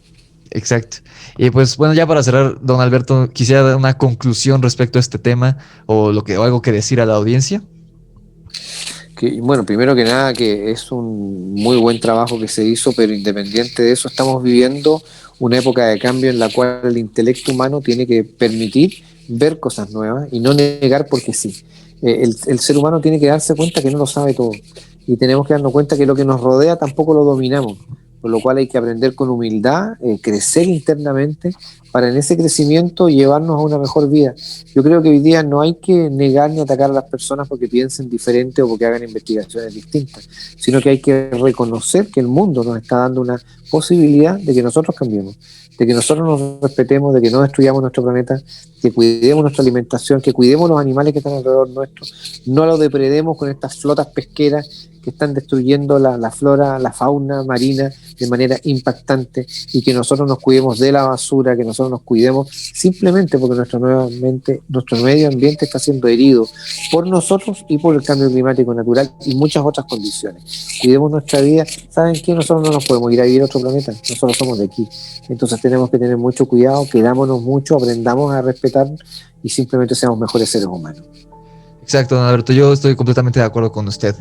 [SPEAKER 1] Exacto. Y pues bueno, ya para cerrar, don Alberto, quisiera dar una conclusión respecto a este tema o algo que decir a la audiencia.
[SPEAKER 2] Bueno, primero que nada que es un muy buen trabajo que se hizo, pero independiente de eso estamos viviendo una época de cambio en la cual el intelecto humano tiene que permitir ver cosas nuevas y no negar porque sí. El ser humano tiene que darse cuenta que no lo sabe todo y tenemos que darnos cuenta que lo que nos rodea tampoco lo dominamos, por lo cual hay que aprender con humildad, crecer internamente para en ese crecimiento llevarnos a una mejor vida. Yo creo que hoy día no hay que negar ni atacar a las personas porque piensen diferente o porque hagan investigaciones distintas, sino que hay que reconocer que el mundo nos está dando una posibilidad de que nosotros cambiemos, de que nosotros nos respetemos, de que no destruyamos nuestro planeta, que cuidemos nuestra alimentación, que cuidemos los animales que están alrededor nuestro, no los depredemos con estas flotas pesqueras que están destruyendo la flora, la fauna marina de manera impactante y que nosotros nos cuidemos de la basura, que nosotros nos cuidemos simplemente porque nuestro medio ambiente está siendo herido por nosotros y por el cambio climático natural y muchas otras condiciones. Cuidemos nuestra vida. ¿Saben qué? Nosotros no nos podemos ir a vivir a otro planeta, nosotros somos de aquí. Entonces tenemos que tener mucho cuidado, quedámonos mucho, aprendamos a respetar y simplemente seamos mejores seres humanos.
[SPEAKER 1] Exacto, don Alberto, yo estoy completamente de acuerdo con usted.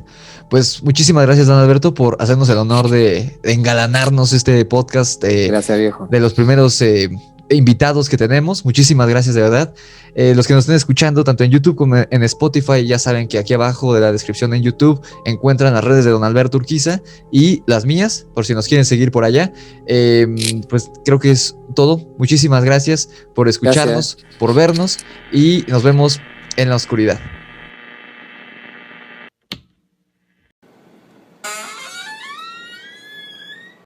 [SPEAKER 1] Pues muchísimas gracias, don Alberto, por hacernos el honor de engalanarnos este podcast
[SPEAKER 2] Gracias, viejo.
[SPEAKER 1] de los primeros invitados que tenemos. Muchísimas gracias, de verdad. Los que nos estén escuchando, tanto en YouTube como en Spotify, ya saben que aquí abajo de la descripción en YouTube encuentran las redes de Don Alberto Urquiza y las mías, por si nos quieren seguir por allá. Pues creo que es todo. Muchísimas gracias por escucharnos, por vernos, y nos vemos en la oscuridad.